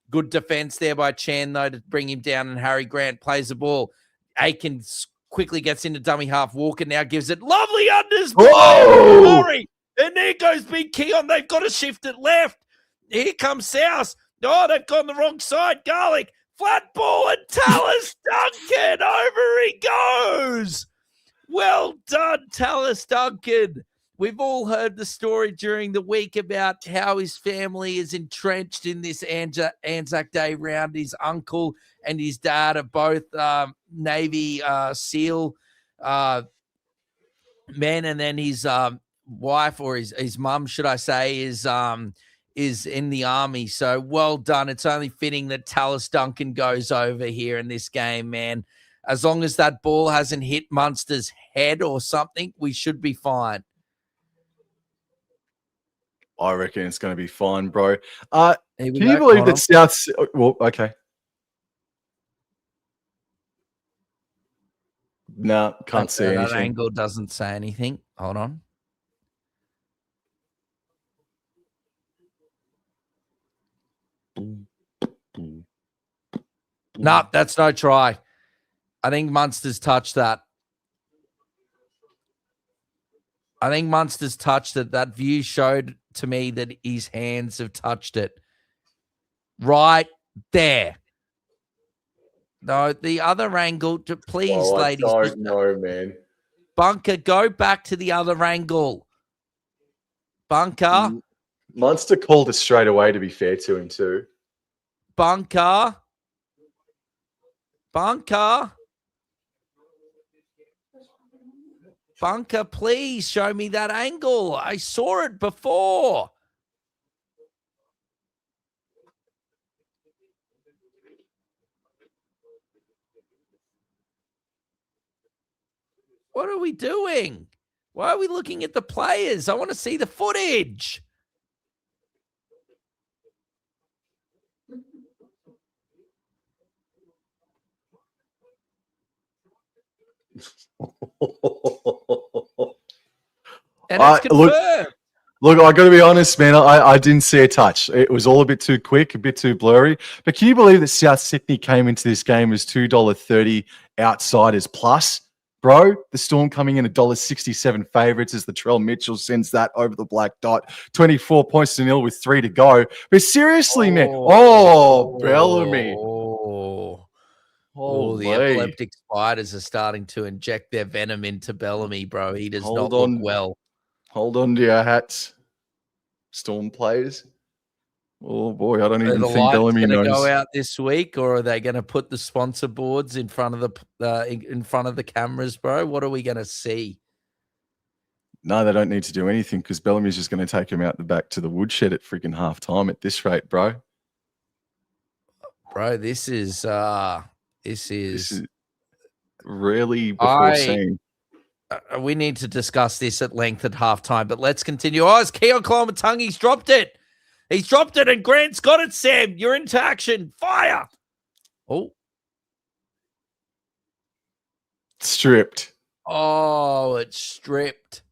Good defense there by Chan, though, to bring him down, and Harry Grant plays the ball. Aiken quickly gets into dummy half. Walker now gives it. Lovely unders. Sorry. And there goes Big Keon. They've got to shift it left. Here comes South. Oh, they've gone the wrong side. Garlic. Flat ball, and Tallis Duncan. Over he goes. Well done, Tallis Duncan. We've all heard the story during the week about how his family is entrenched in this Anzac Day round. His uncle and his dad are both Navy SEAL men, and then his wife, or his mum, should I say, is in the army. So well done. It's only fitting that Tallis Duncan goes over here in this game, man. As long as that ball hasn't hit Munster's head or something, we should be fine. I reckon it's going to be fine, bro. Can you believe that South... Well, okay. No, can't see anything. That angle doesn't say anything. Hold on. No, that's no try. I think Munster's touched that. I think Munster's touched it. That view showed to me that his hands have touched it. Right there. No, the other angle. Please, ladies. I don't know, man. Bunker, go back to the other angle. Bunker. Munster called it straight away, to be fair to him, too. Bunker. bunker, please show me that angle. I saw it before. What are we doing? Why are we looking at the players? I want to see the footage. And it's confirmed. Look, I got to be honest, man. I didn't see a touch. It was all a bit too quick, a bit too blurry. But can you believe that South Sydney came into this game as $2.30 outsiders plus? Bro, the Storm coming in $1.67 favourites as the Latrell Mitchell sends that over the black dot. 24 points to nil with 3 to go. But seriously, man. Oh, Bellamy. Oh, the epileptic spiders are starting to inject their venom into Bellamy, bro. He does not look well. Hold on to your hats, Storm players. Oh boy, I don't even think Bellamy knows. Go out this week, or are they going to put the sponsor boards in front of the cameras, bro? What are we going to see? No, they don't need to do anything because Bellamy's just going to take him out the back to the woodshed at freaking halftime at this rate, bro. Bro, this is really before seen. We need to discuss this at length at halftime, but let's continue. Oh, it's Keon Koloamatangi. He's dropped it. He's dropped it, and Grant's got it, Sam. You're into action. Fire. Oh. Stripped. Oh, it's stripped.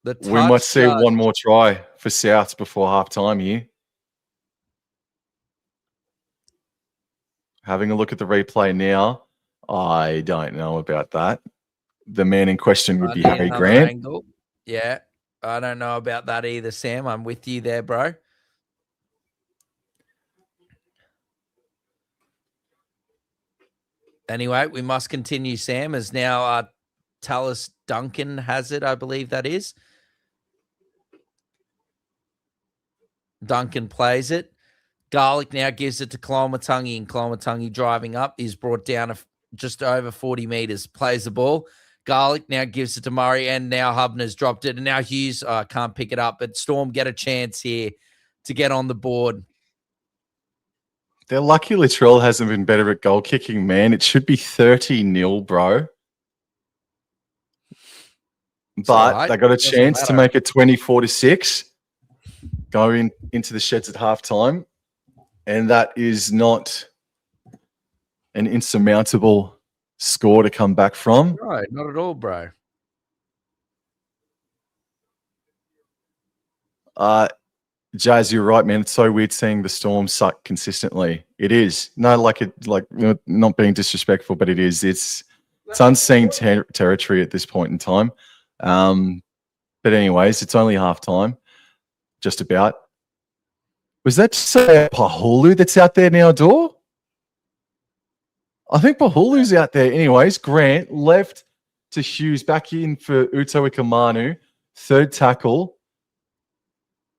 We might see one more try for Souths before halftime here. Having a look at the replay now. I don't know about that. The man in question would be Harry Grant. Angle. Yeah, I don't know about that either, Sam. I'm with you there, bro. Anyway, we must continue, Sam, as now Tallis Duncan has it, I believe that is. Duncan plays it. Garlic now gives it to Koloamatangi, and Koloamatangi driving up is brought down just over 40 meters, plays the ball. Garlic now gives it to Murray, and now Hubner's dropped it, and now Hughes can't pick it up, but Storm get a chance here to get on the board. They're lucky Latrell hasn't been better at goal kicking, man. It should be 30-0, bro. But they got a chance to make it 24-6, going into the sheds at halftime, and that is not an insurmountable score to come back from. Right, not at all, bro. Jazz, you're right, man. It's so weird seeing the Storm suck consistently. It is. No, not being disrespectful, but it is. It's unseen territory at this point in time. But anyways, it's only halftime, just about. Was that Pahulu that's out there now, Dor? I think Pahulu's out there. Anyways, Grant left to Hughes, back in for Uto Ikamanu. Third tackle.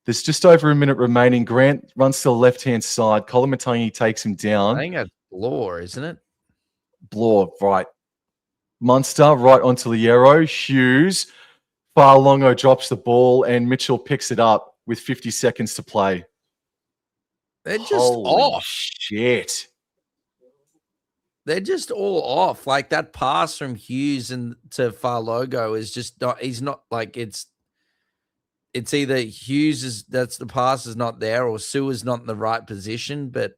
There's just over a minute remaining. Grant runs to the left-hand side. Koloamatangi takes him down. I think that's Blore, isn't it? Blore, right. Munster right onto Liero. Hughes. Farlongo drops the ball, and Mitchell picks it up with 50 seconds to play. They're just off. Shit. They're just all off. Like that pass from Hughes and to Farlogo is just not. He's not like it's either Hughes is that's the pass is not there, or Sewer's not in the right position. But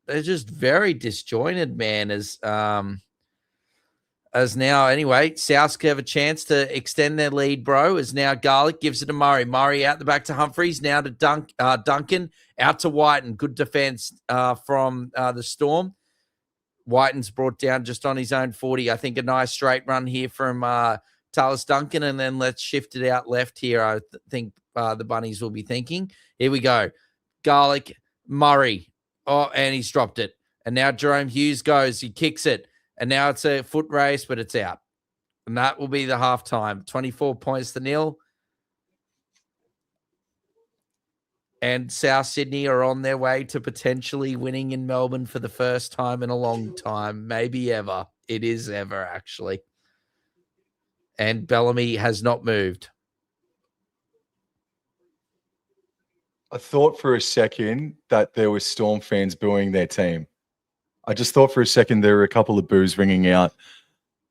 they're just very disjointed, man. As now, anyway, Souths have a chance to extend their lead, bro. As now Garlic gives it to Murray. Murray out the back to Humphreys. Now to Duncan out to Whiten. Good defense from the Storm. Whiten's brought down just on his own 40. I think a nice straight run here from Tallis Duncan, and then let's shift it out left here. I think the Bunnies will be thinking. Here we go. Garlic, Murray. Oh, and he's dropped it. And now Jerome Hughes goes. He kicks it. And now it's a foot race, but it's out. And that will be the halftime. 24 points to nil. And South Sydney are on their way to potentially winning in Melbourne for the first time in a long time, maybe ever. It is ever, actually. And Bellamy has not moved. I thought for a second that there were Storm fans booing their team. I just thought for a second there were a couple of boos ringing out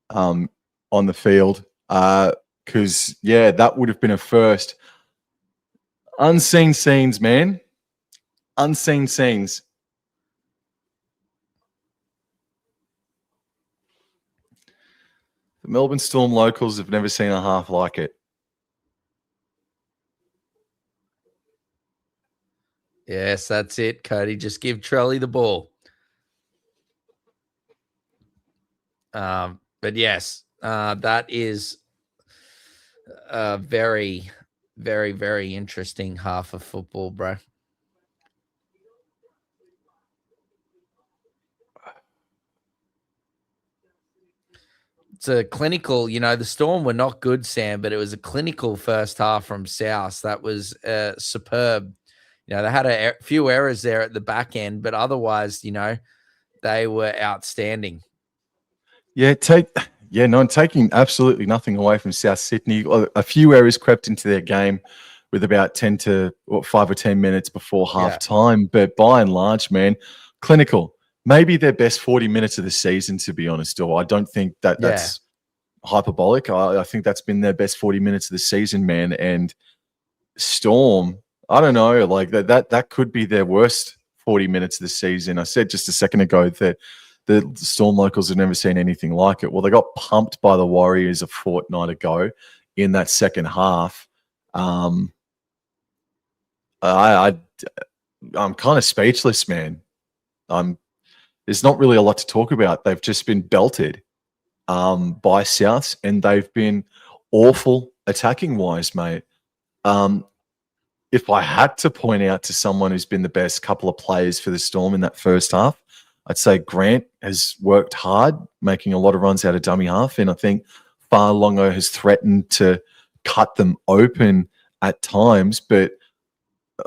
on the field. Because, yeah, that would have been a first. Unseen scenes, man. Unseen scenes. The Melbourne Storm locals have never seen a half like it. Yes, that's it, Cody. Just give Trelly the ball. But yes, that is a very, very, very interesting half of football, bro. It's a clinical, the Storm were not good, Sam, but it was a clinical first half from South. That was superb. They had a few errors there at the back end, but otherwise, they were outstanding. Yeah, taking absolutely nothing away from South Sydney. A few errors crept into their game with about 5 or 10 minutes before half time. But by and large, man, clinical. Maybe their best 40 minutes of the season, to be honest. Or I don't think that's hyperbolic. I think that's been their best 40 minutes of the season, man. And Storm, I don't know, like that could be their worst 40 minutes of the season. I said just a second ago that the Storm locals have never seen anything like it. Well, they got pumped by the Warriors a fortnight ago in that second half. I'm kind of speechless, man. There's not really a lot to talk about. They've just been belted by Souths, and they've been awful attacking wise, mate. If I had to point out to someone who's been the best couple of players for the Storm in that first half, I'd say Grant has worked hard, making a lot of runs out of dummy half, and I think Farlongo has threatened to cut them open at times, but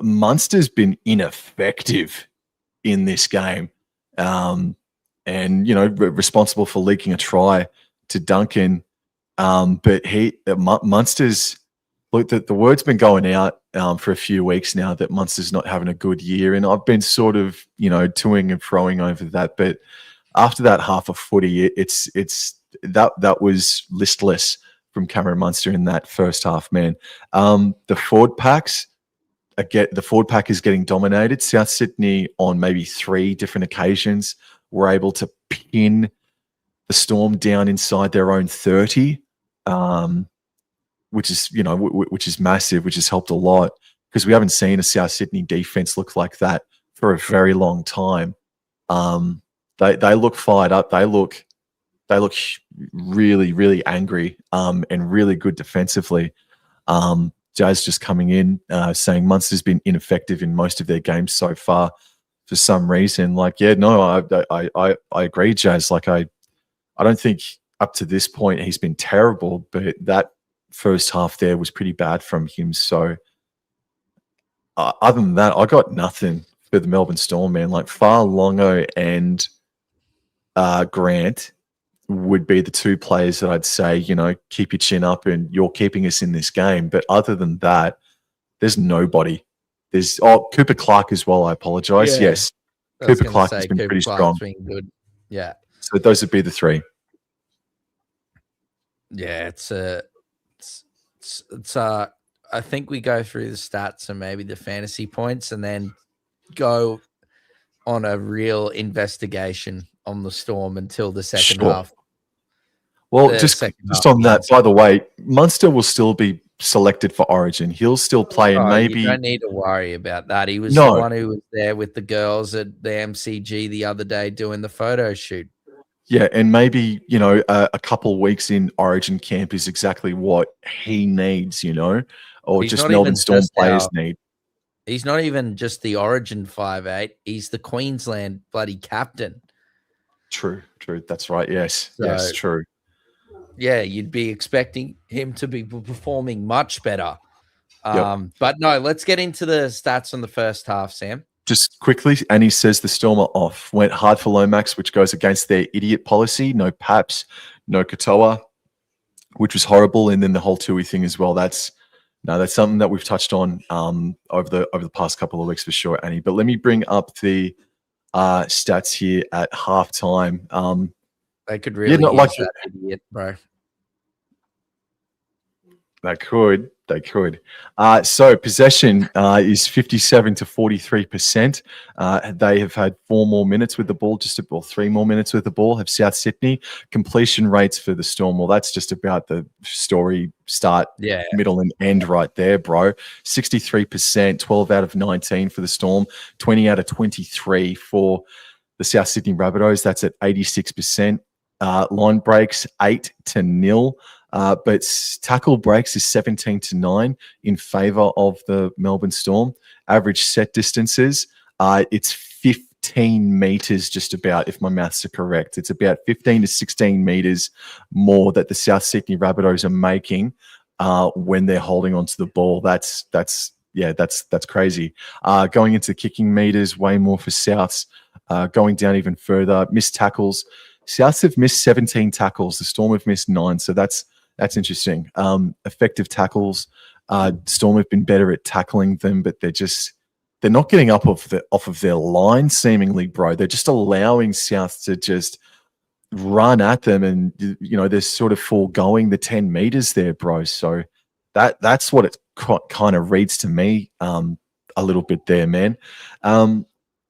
Munster's been ineffective in this game. And, responsible for leaking a try to Duncan. But Munster's, look, the word's been going out for a few weeks now that Munster's not having a good year. And I've been sort of, toing and froing over that. But after that half of footy, that was listless from Cameron Munster in that first half, man. The forward packs, the forward pack is getting dominated. South Sydney on maybe 3 different occasions were able to pin the Storm down inside their own 30, which is massive, which has helped a lot because we haven't seen a South Sydney defense look like that for a very long time. They look fired up. They look really, really angry and really good defensively. Jazz just coming in saying Munster's been ineffective in most of their games so far for some reason. I agree, Jazz. I don't think up to this point he's been terrible, but that first half there was pretty bad from him. So other than that, I got nothing for the Melbourne Storm, man. Like Farlongo and Grant would be the 2 players that I'd say, keep your chin up and you're keeping us in this game. But other than that, there's nobody. There's Cooper Clark as well. I apologize. Yeah. Yes, Cooper Clark has been pretty strong. Been good. Yeah. So those would be the 3. Yeah, I think we go through the stats and maybe the fantasy points, and then go on a real investigation on the Storm until the second half. Well, just on that, by the way, Munster will still be selected for Origin. He'll still play, and maybe you don't need to worry about that. He was the one who was there with the girls at the MCG the other day doing the photo shoot. Yeah, and maybe a couple of weeks in Origin camp is exactly what he needs, or He's just Melbourne Storm players need. He's not even just the Origin 5'8". He's the Queensland bloody captain. True. That's right. Yes, yes, true. Yeah, you'd be expecting him to be performing much better. But no, let's get into the stats on the first half, Sam. Just quickly, and he says the Storm are off. Went hard for Lomax, which goes against their idiot policy. No Paps, no Katoa. which was horrible. And then the whole Tui thing as well. That's something that we've touched on over the past couple of weeks for sure, Annie. But let me bring up the stats here at halftime. They could really use that idiot, bro. They could. So possession is 57 to 43%. They have had 4 more minutes with the ball, just 3 more minutes with the ball. Have South Sydney. Completion rates for the Storm. Well, that's just about the story start, middle, and end right there, bro. 63%, 12 out of 19 for the Storm, 20 out of 23 for the South Sydney Rabbitohs. That's at 86%. Line breaks 8-0. But tackle breaks is 17-9 in favour of the Melbourne Storm. Average set distances, it's 15 metres just about, if my maths are correct. It's about 15 to 16 metres more that the South Sydney Rabbitohs are making when they're holding onto the ball. That's crazy. Going into kicking metres, way more for Souths. Going down even further, missed tackles. Souths have missed 17 tackles. The Storm have missed 9. So that's interesting. Effective tackles. Storm have been better at tackling them, but they're not getting up off of their line, seemingly, bro. They're just allowing South to just run at them, and they're sort of foregoing the 10 meters there, bro. So that's what it kind of reads to me a little bit there, man.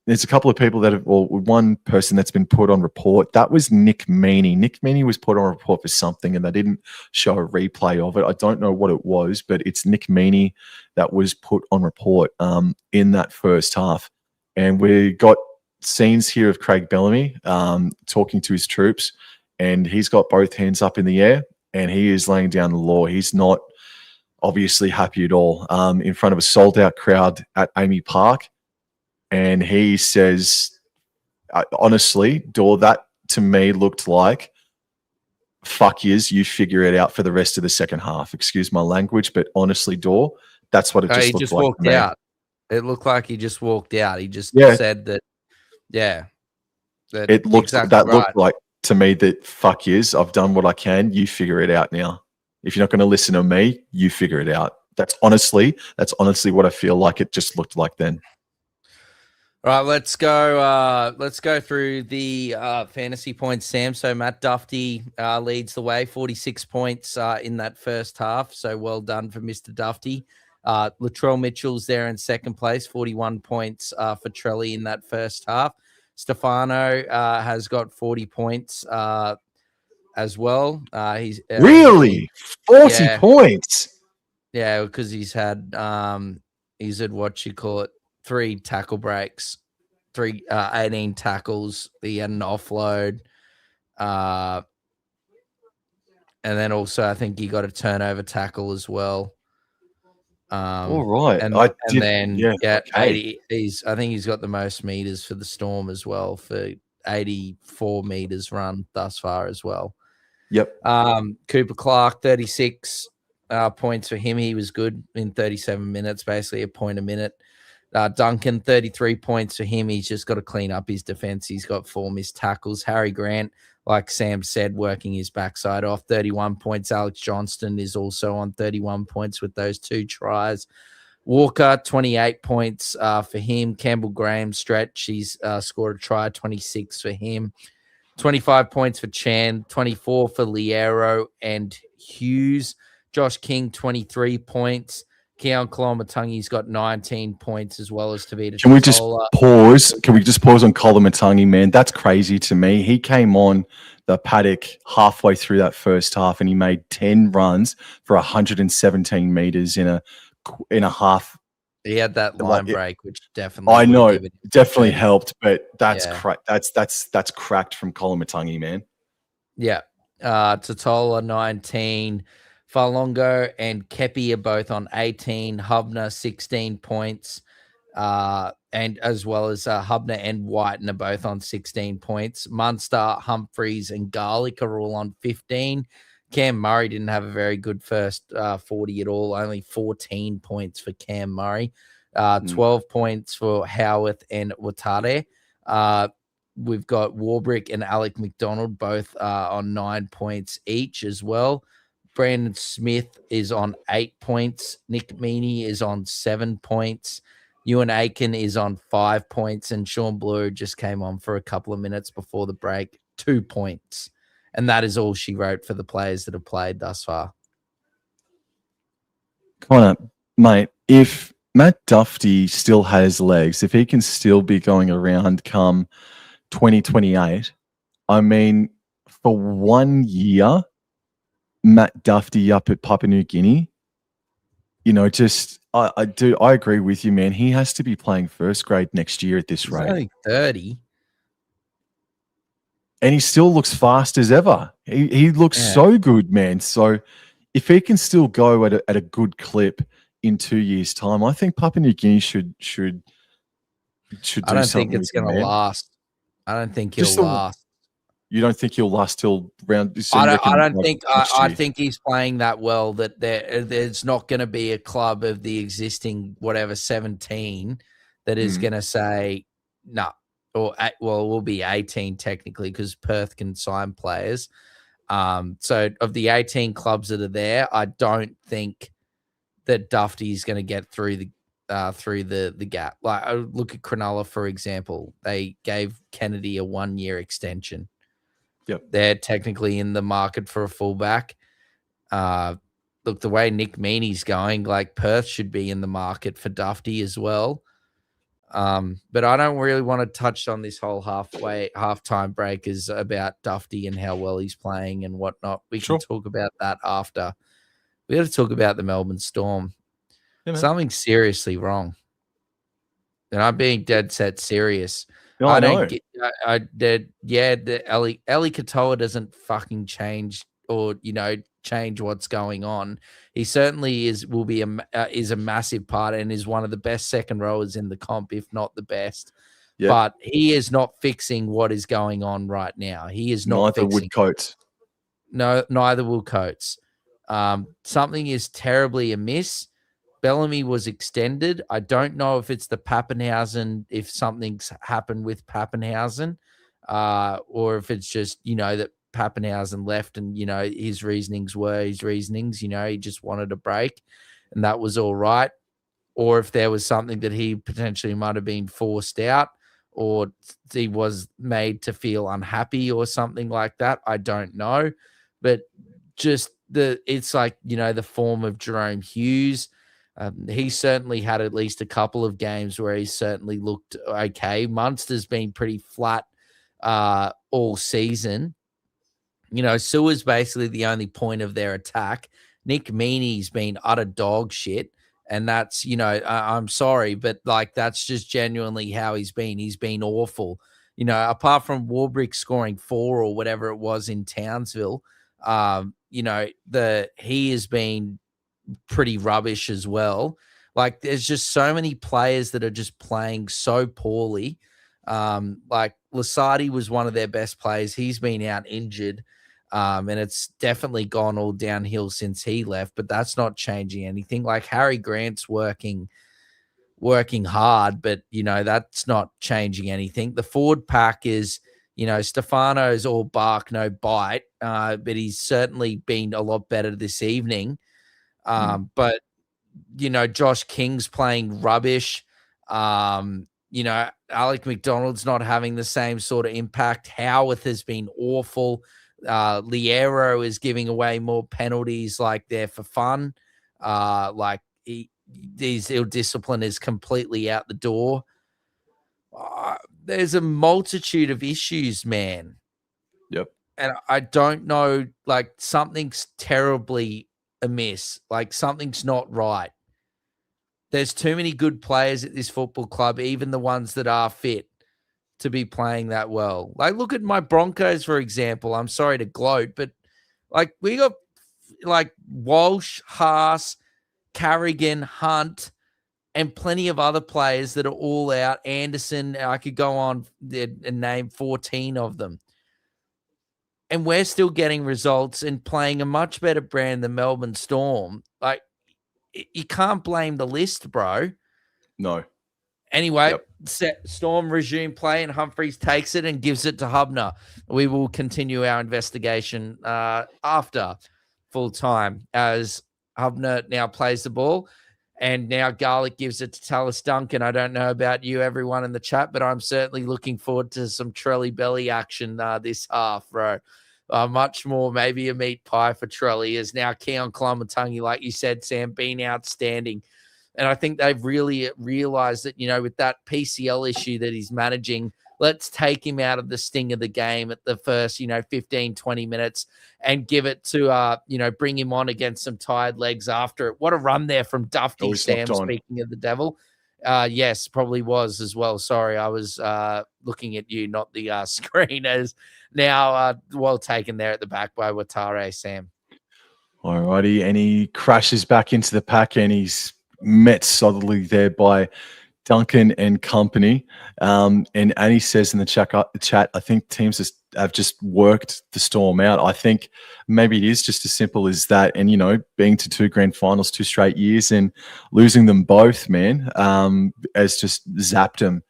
There's a couple of people one person that's been put on report. That was Nick Meaney. Nick Meaney was put on report for something, and they didn't show a replay of it. I don't know what it was, but it's Nick Meaney that was put on report in that first half. And we got scenes here of Craig Bellamy talking to his troops, and he's got both hands up in the air, and he is laying down the law. He's not obviously happy at all in front of a sold-out crowd at Amy Park. And he says, honestly, Dor, that to me looked like, fuck yous, you figure it out for the rest of the second half. Excuse my language, but honestly, Dor, that's what it just looked like. Walked out. It looked like he just walked out. He just said that, It looked looked like to me that, fuck yous, I've done what I can. You figure it out now. If you're not going to listen to me, you figure it out. That's honestly what I feel like it just looked like then. Right, let's go through the fantasy points, Sam. So Matt Dufty leads the way, 46 points in that first half. So well done for Mr. Dufty. Latrell Mitchell's there in second place, 41 points for Trelly in that first half. Stefano has got 40 points as well. He's really 40 points. Yeah, because he's had what you call it. 3 tackle breaks, 18 tackles. He had an offload. And then also I think he got a turnover tackle as well. All right. And then 80. I think he's got the most meters for the Storm as well, for 84 meters run thus far as well. Yep. Cooper Clark, 36 points for him. He was good in 37 minutes, basically a point a minute. Duncan, 33 points for him. He's just got to clean up his defense. He's got 4 missed tackles. Harry Grant, like Sam said, working his backside off, 31 points. Alex Johnston is also on 31 points with those 2 tries. Walker, 28 points for him. Campbell Graham, stretch. He's scored a try, 26 for him. 25 points for Chan, 24 for Liero and Hughes. Josh King, 23 points. Keon Kolomatangi's got 19 points as well as Tavita. Can we just pause? Can we just pause on Kolomatangi, man? That's crazy to me. He came on the paddock halfway through that first half, and he made 10 runs for 117 meters in a half. He had that line break, which definitely definitely helped. But that's that's cracked from Kolomatangi, man. Yeah. Totola 19. Falongo and Kepi are both on 18. Hubner 16 points, and as well as Hubner and Whiten are both on 16 points. Munster, Humphreys, and Garlic are all on 15. Cam Murray didn't have a very good first 40 at all. Only 14 points for Cam Murray. 12 points for Howarth and Watade. We've got Warbrick and Alec McDonald both on 9 points each as well. Brandon Smith is on 8 points. Nick Meaney is on 7 points. Ewan Aiken is on 5 points. And Sean Blue just came on for a couple of minutes before the break, 2 points. And that is all she wrote for the players that have played thus far. Connor, mate, if Matt Duffy still has legs, if he can still be going around come 2028, I mean, for 1 year, Matt Duffy up at Papua New Guinea, you know, just I agree with you, man. He has to be playing first grade next year at this He's rate. only 30. And he still looks fast as ever. He looks so good, man. So if he can still go at a good clip in 2 years' time, I think Papua New Guinea should do something. I don't think it's going to last. I don't think he'll last. You don't think he'll last till round? So I think he's playing that well that there's not going to be a club of the existing 17 that is going to say no, or it will be 18 technically because Perth can sign players. So of the 18 clubs that are there, I don't think that Duffy is going to get through the gap. Like look at Cronulla for example. They gave Kennedy a 1 year extension. Yep. They're technically in the market for a fullback. Look, the way Nick Meaney's going, like Perth should be in the market for Duffy as well. But I don't really want to touch on this whole halftime break is about Duffy and how well he's playing and whatnot. We can talk about that after. We got to talk about the Melbourne Storm. Yeah, something's seriously wrong. And I'm being dead set serious. No, I don't get. Ellie Katoa doesn't fucking change or change what's going on. He certainly will be a massive part and is one of the best second rowers in the comp, if not the best. Yep. But he is not fixing what is going on right now. He is not. Neither would Coates. No, neither will Coates. Something is terribly amiss. Bellamy was extended. I don't know if it's the Pappenhausen, if something's happened with Pappenhausen, or if it's just, that Pappenhausen left and, his reasonings were his reasonings, he just wanted a break and that was all right. Or if there was something that he potentially might have been forced out or he was made to feel unhappy or something like that. I don't know. But just it's like, the form of Jerome Hughes. He certainly had at least a couple of games where he certainly looked okay. Munster's been pretty flat all season. Sewer's basically the only point of their attack. Nick Meaney's been utter dog shit. And that's, I'm sorry, but that's just genuinely how he's been. He's been awful. Apart from Warbrick scoring 4 or whatever it was in Townsville, he has been pretty rubbish as well. There's just so many players that are just playing so poorly. Lasardi was one of their best players. He's been out injured. And it's definitely gone all downhill since he left, but that's not changing anything. Harry Grant's working hard, but that's not changing anything. The forward pack is, Stefano's all bark, no bite. But he's certainly been a lot better this evening. But Josh King's playing rubbish. Alec McDonald's not having the same sort of impact. Howarth has been awful. Liero is giving away more penalties they're for fun. His ill discipline is completely out the door. There's a multitude of issues, man. Yep. And I don't know, something's terribly amiss. Something's not right. There's too many good players at this football club, even the ones that are fit, to be playing that well. Look at my Broncos, for example. I'm sorry to gloat, but we got Walsh, Haas, Carrigan, Hunt, and plenty of other players that are all out. Anderson, I could go on and name 14 of them. And we're still getting results and playing a much better brand than Melbourne Storm. You can't blame the list, bro. No. Anyway, Storm resume play and Humphreys takes it and gives it to Hubner. We will continue our investigation after. full time as Hubner now plays the ball. And now Garlic gives it to Tallis Duncan. I don't know about you, everyone in the chat, but I'm certainly looking forward to some Trelly belly action this half, bro. Much more, maybe a meat pie for Trelly, is now Keon Koloamatangi, like you said, Sam, been outstanding. And I think they've really realized that, with that PCL issue that he's managing, let's take him out of the sting of the game at the first, 15, 20 minutes and give it to, bring him on against some tired legs after it. What a run there from Dufty, Sam, speaking of the devil. Yes, probably was as well. Sorry, I was looking at you, not the screen. As now well taken there at the back by Watare, Sam. All righty, and he crashes back into the pack, and he's met solidly there by Duncan and company. And Annie says in the chat, I think teams have just worked the Storm out. I think maybe it is just as simple as that. And, being to 2 grand finals 2 straight years and losing them both, man, has just zapped them.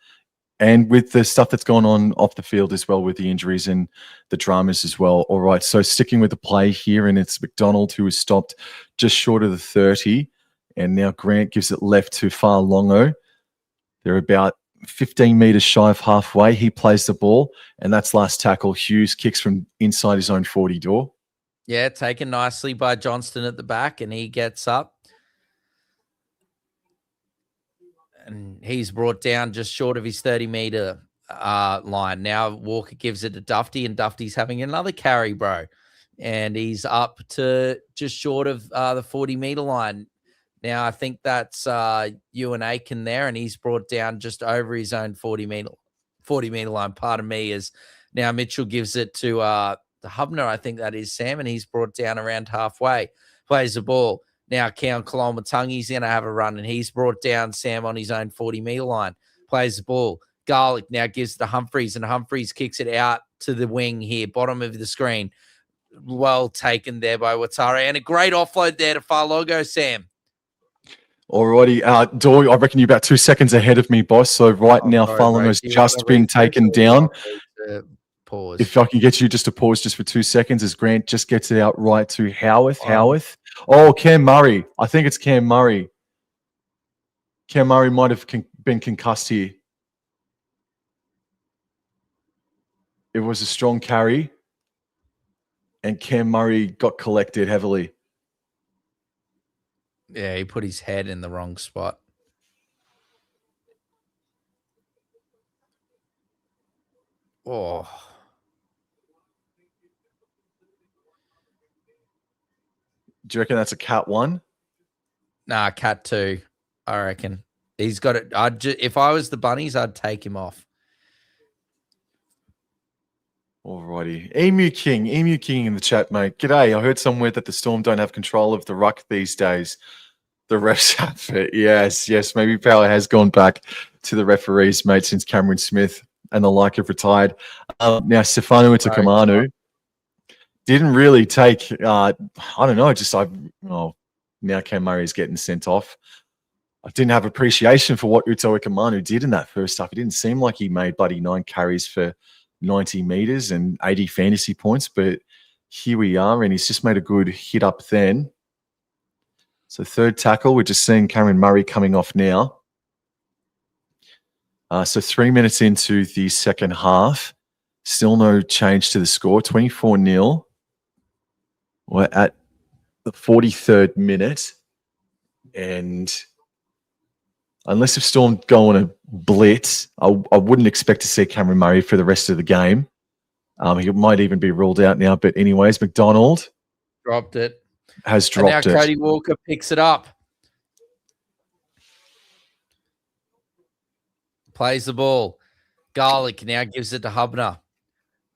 And with the stuff that's gone on off the field as well with the injuries and the dramas as well. All right, so sticking with the play here, and it's McDonald who was stopped just short of the 30. And now Grant gives it left to Farlongo. They're about 15 meters shy of halfway. He plays the ball, and that's last tackle. Hughes kicks from inside his own 40 door. Yeah, taken nicely by Johnston at the back, and he gets up. And he's brought down just short of his 30-meter line. Now Walker gives it to Dufty, and Dufty's having another carry, bro. And he's up to just short of the 40-meter line. Now, I think that's Ewan Aiken there, and he's brought down just over his own 40-meter line. Pardon me, as now Mitchell gives it to the Hubner, I think that is, Sam, and he's brought down around halfway. Plays the ball. Now, Keon Koloamatangi's going to have a run, and he's brought down Sam on his own 40-meter line. Plays the ball. Garlic now gives it to Humphreys, and Humphreys kicks it out to the wing here, bottom of the screen. Well taken there by Watare, and a great offload there to Farlogo, Sam. Alrighty, Dory, I reckon you're about 2 seconds ahead of me, boss. So now, Farlongo's just been taken down. Pause. If I can get you just to pause just for 2 seconds as Grant just gets it out right to Howarth. Oh, Cam Murray. I think it's Cam Murray. Cam Murray might have been concussed here. It was a strong carry, and Cam Murray got collected heavily. Yeah, he put his head in the wrong spot. Oh. Do you reckon that's a cat 1? Nah, cat 2, I reckon. He's got it. If I was the Bunnies, I'd take him off. Alrighty. Emu King in the chat, mate. G'day. I heard somewhere that the Storm don't have control of the ruck these days. The refs have it. Yes. Maybe power has gone back to the referees, mate, since Cameron Smith and the like have retired. Now, Stefano Itakamanu didn't really take, I don't know, now Cam Murray is getting sent off. I didn't have appreciation for what Uto Ikamanu did in that first half. It didn't seem like he made bloody 9 carries for 90 meters and 80 fantasy points, but here we are, and he's just made a good hit up then. So third tackle, we're just seeing Cameron Murray coming off now. So 3 minutes into the second half, still no change to the score, 24-0. We're at the 43rd minute, and unless if Storm go on a blitz, I wouldn't expect to see Cameron Murray for the rest of the game. He might even be ruled out now, but anyways, McDonald dropped it. Has dropped it. Now Cody Walker picks it up. Plays the ball. Garlic now gives it to Hubner.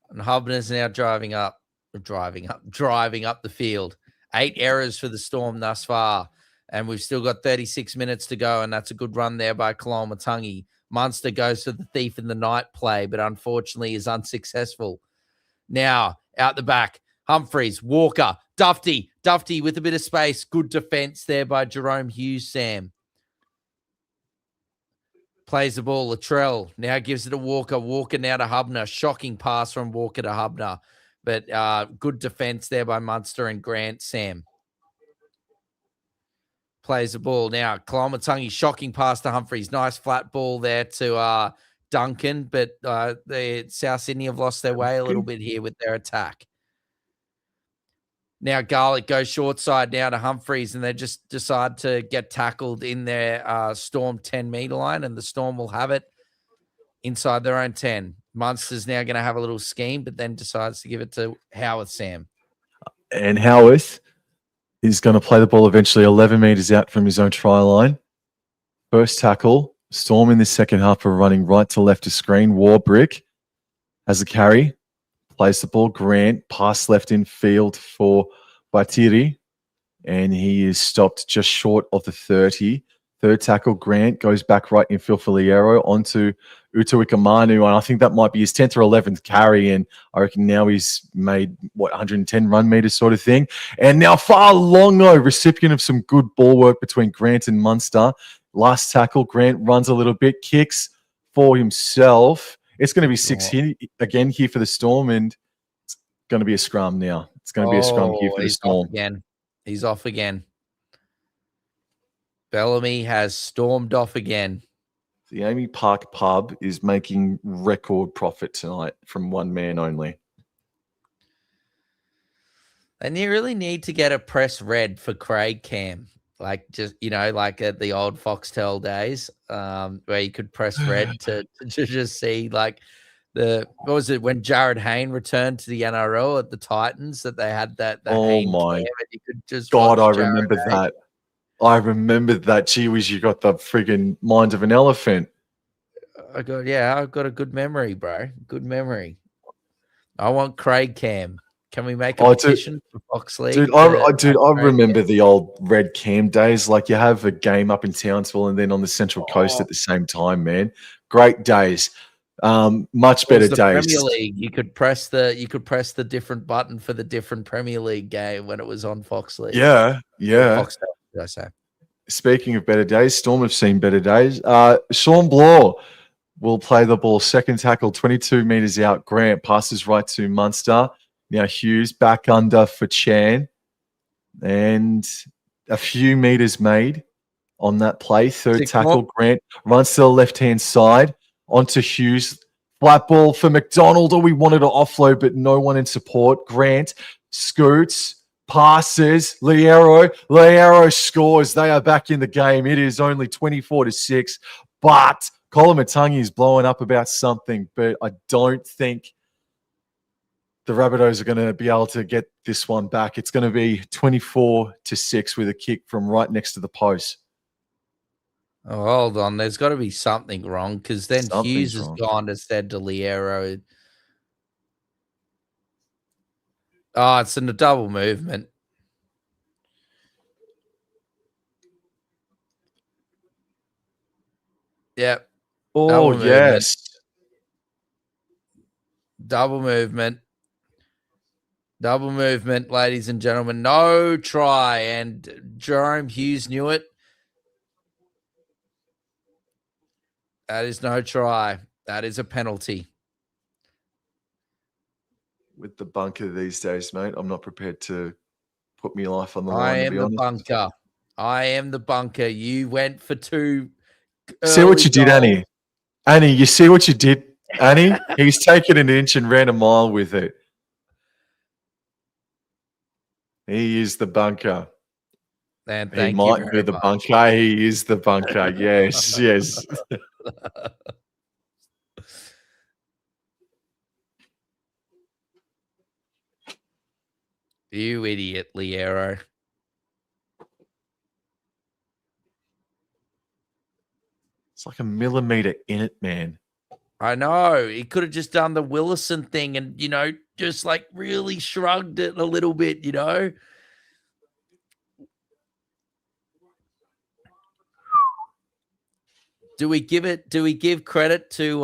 And Hubner's now driving up the field. 8 errors for the Storm thus far. And we've still got 36 minutes to go, and that's a good run there by Koloamatangi. Munster goes for the thief in the night play, but unfortunately is unsuccessful. Now, out the back, Humphreys, Walker, Dufty with a bit of space. Good defense there by Jerome Hughes, Sam. Plays the ball, Latrell now gives it to Walker. Walker now to Hubner. Shocking pass from Walker to Hubner. But good defense there by Munster and Grant. Sam plays the ball now. Koloamatangi shocking pass to Humphreys. Nice flat ball there to Duncan, but the South Sydney have lost their way a little bit here with their attack. Now Garlick goes short side now to Humphreys, and they just decide to get tackled in their Storm 10-meter line, and the Storm will have it inside their own 10. Munster's now going to have a little scheme, but then decides to give it to Howarth, Sam. And Howarth is going to play the ball eventually 11 meters out from his own try line. First tackle. Storm in the second half are running right to left of screen. Warbrick has a carry. Plays the ball. Grant. Pass left in field for Batiri. And he is stopped just short of the 30. Third tackle. Grant goes back right in field for Liero onto Utuikamanu. And I think that might be his 10th or 11th carry. And I reckon now he's made, 110 run meters sort of thing. And now Farlongo, recipient of some good ball work between Grant and Munster. Last tackle. Grant runs a little bit, kicks for himself. It's going to be 6 here, again here for the Storm, and it's going to be a scrum now. It's going to be a scrum here for the Storm. He's off again. Bellamy has stormed off again. The Amy Park pub is making record profit tonight from one man only. And you really need to get a press red for Craig Cam. Like just, like at the old Foxtel days, where you could press red to just see like what was it when Jared Hayne returned to the NRL at the Titans that they had that Hayne my cam and you could just God, I Jared remember Hayne. that. I remember that. Gee whiz, you got the friggin' mind of an elephant. I've got a good memory, bro. Good memory. I want Craig Cam. Can we make a petition for Fox League? Dude, I remember the old red cam days. Like you have a game up in Townsville and then on the Central Coast at the same time, man. Great days. Much better days. Premier League. You could press the different button for the different Premier League game when it was on Fox League. Yeah. Foxtel, did I say? Speaking of better days, Storm have seen better days. Sean Bloor will play the ball. Second tackle, 22 meters out. Grant passes right to Munster. Now Hughes back under for Chan. And a few meters made on that play. Third tackle, Grant runs to the left-hand side. Onto Hughes. Flat ball for McDonald. We wanted to offload, but no one in support. Grant scoots. Passes, Liero scores. They are back in the game. It is only 24-6, but Koloamatangi is blowing up about something, but I don't think the Rabbitohs are going to be able to get this one back. It's going to be 24-6 with a kick from right next to the post. Oh, hold on. There's got to be something wrong because then Hughes has gone and said to Liero. Oh, it's in the double movement. Yep. Oh, yes. Double movement. Double movement, ladies and gentlemen. No try. And Jerome Hughes knew it. That is no try. That is a penalty. With the bunker these days, mate, I'm not prepared to put my life on the line. I am the bunker. I am the bunker. You went for two. See what you did, Annie. Annie, you see what you did, Annie? He's taken an inch and ran a mile with it. He is the bunker. And he might be the bunker. He is the bunker. Yes, yes. You idiot, Liero. It's like a millimeter in it, man. I know. He could have just done the Willison thing and, just like really shrugged it a little bit, Do we give credit to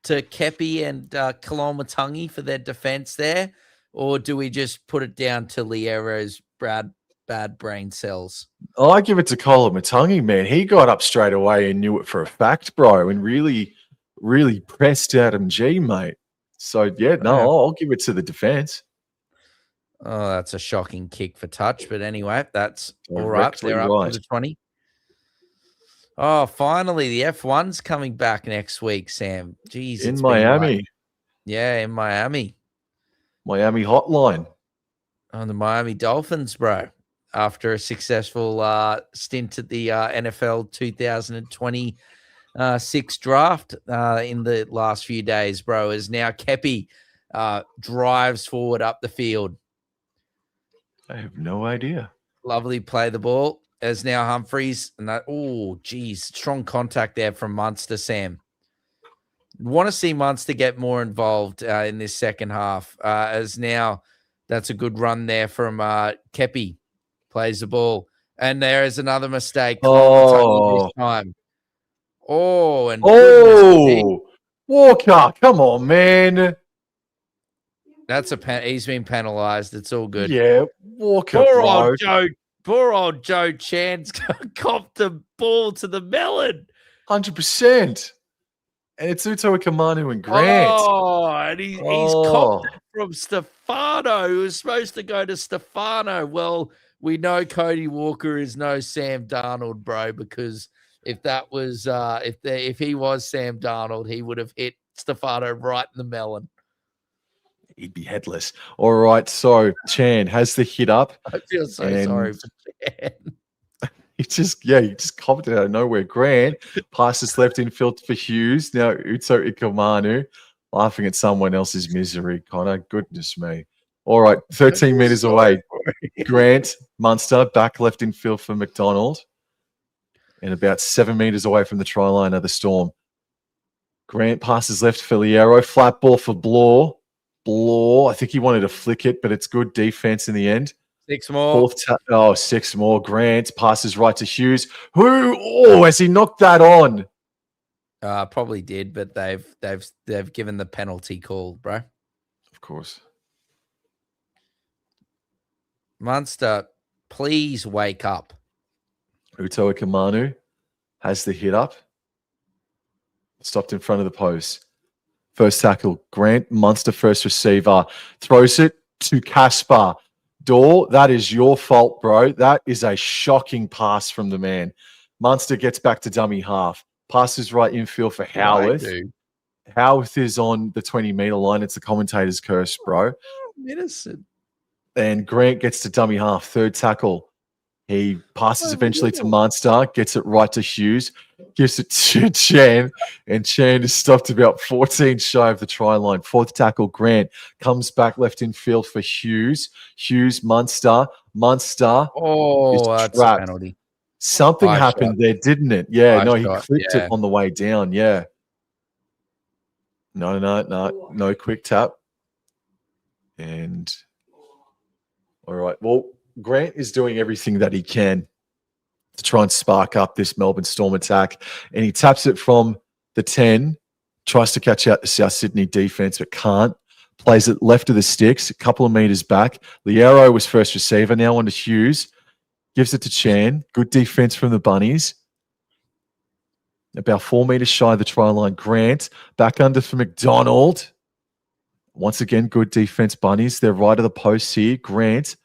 Kepi and Koloamatangi for their defense there? Or do we just put it down to Liero's bad brain cells? Oh, I give it to Koloamatangi, man. He got up straight away and knew it for a fact, bro, and really, really pressed Adam G, mate. So, yeah, no, I'll give it to the defense. Oh, that's a shocking kick for touch. But anyway, that's all right. Directly They're up right. to the 20. Oh, finally, the F1's coming back next week, Sam. Jeez, In it's been Miami. like, yeah, in Miami. Miami Hotline. On the Miami Dolphins, bro. After a successful stint at the NFL 2026 draft in the last few days, bro, is now Kepi drives forward up the field. I have no idea. Lovely play the ball as now Humphreys. And that, oh, geez, strong contact there from Munster, Sam. Want to see Munster get more involved in this second half as now that's a good run there from Kepi. Plays the ball. And there is another mistake. This time. Oh, and Walker, come on, man. That's he's been penalized. It's all good. Yeah, Walker, Poor old Joe Chan's copped the ball to the melon. 100%. And it's Uto Ikamanu and Grant. Oh, and he's copped it from Stefano, who was supposed to go to Stefano. Well, we know Cody Walker is no Sam Darnold, bro, because if that was if he was Sam Darnold, he would have hit Stefano right in the melon. He'd be headless. All right, so Chan has the hit up. I feel so sorry for Chan. He just copped it out of nowhere. Grant passes left in field for Hughes. Now Uto Ikamanu laughing at someone else's misery. Connor, goodness me. All right, 13 meters away. Grant, Munster, back left in field for McDonald. And about 7 meters away from the try line of the Storm. Grant passes left for Liero. Flat ball for Blore. I think he wanted to flick it, but it's good defense in the end. 6 more. 6 more. Grant passes right to Hughes. Has he knocked that on? Probably did, but they've given the penalty call, bro. Of course. Munster, please wake up. Uto Ikamanu has the hit up. Stopped in front of the post. First tackle. Grant, Munster first receiver. Throws it to Casper. Door, that is your fault, bro. That is a shocking pass from the man. Munster gets back to dummy half. Passes right infield for Howarth. Howarth is on the 20-meter line. It's the commentator's curse, bro. Innocent. And Grant gets to dummy half. Third tackle. He passes eventually to Munster. Gets it right to Hughes. Gives it to Chan. And Chan is stopped about 14 shy of the try line. Fourth tackle, Grant. Comes back left in field for Hughes. Munster. Oh, that's a penalty. Something happened there, didn't it? Yeah, he clipped it on the way down. Yeah. No quick tap. And all right. Well, Grant is doing everything that he can to try and spark up this Melbourne Storm attack. And he taps it from the 10, tries to catch out the South Sydney defense, but can't. Plays it left of the sticks, a couple of meters back. Liero was first receiver, now on to Hughes. Gives it to Chan. Good defense from the Bunnies. About 4 meters shy of the try line. Grant back under for McDonald. Once again, good defense, Bunnies. They're right of the post here. Grant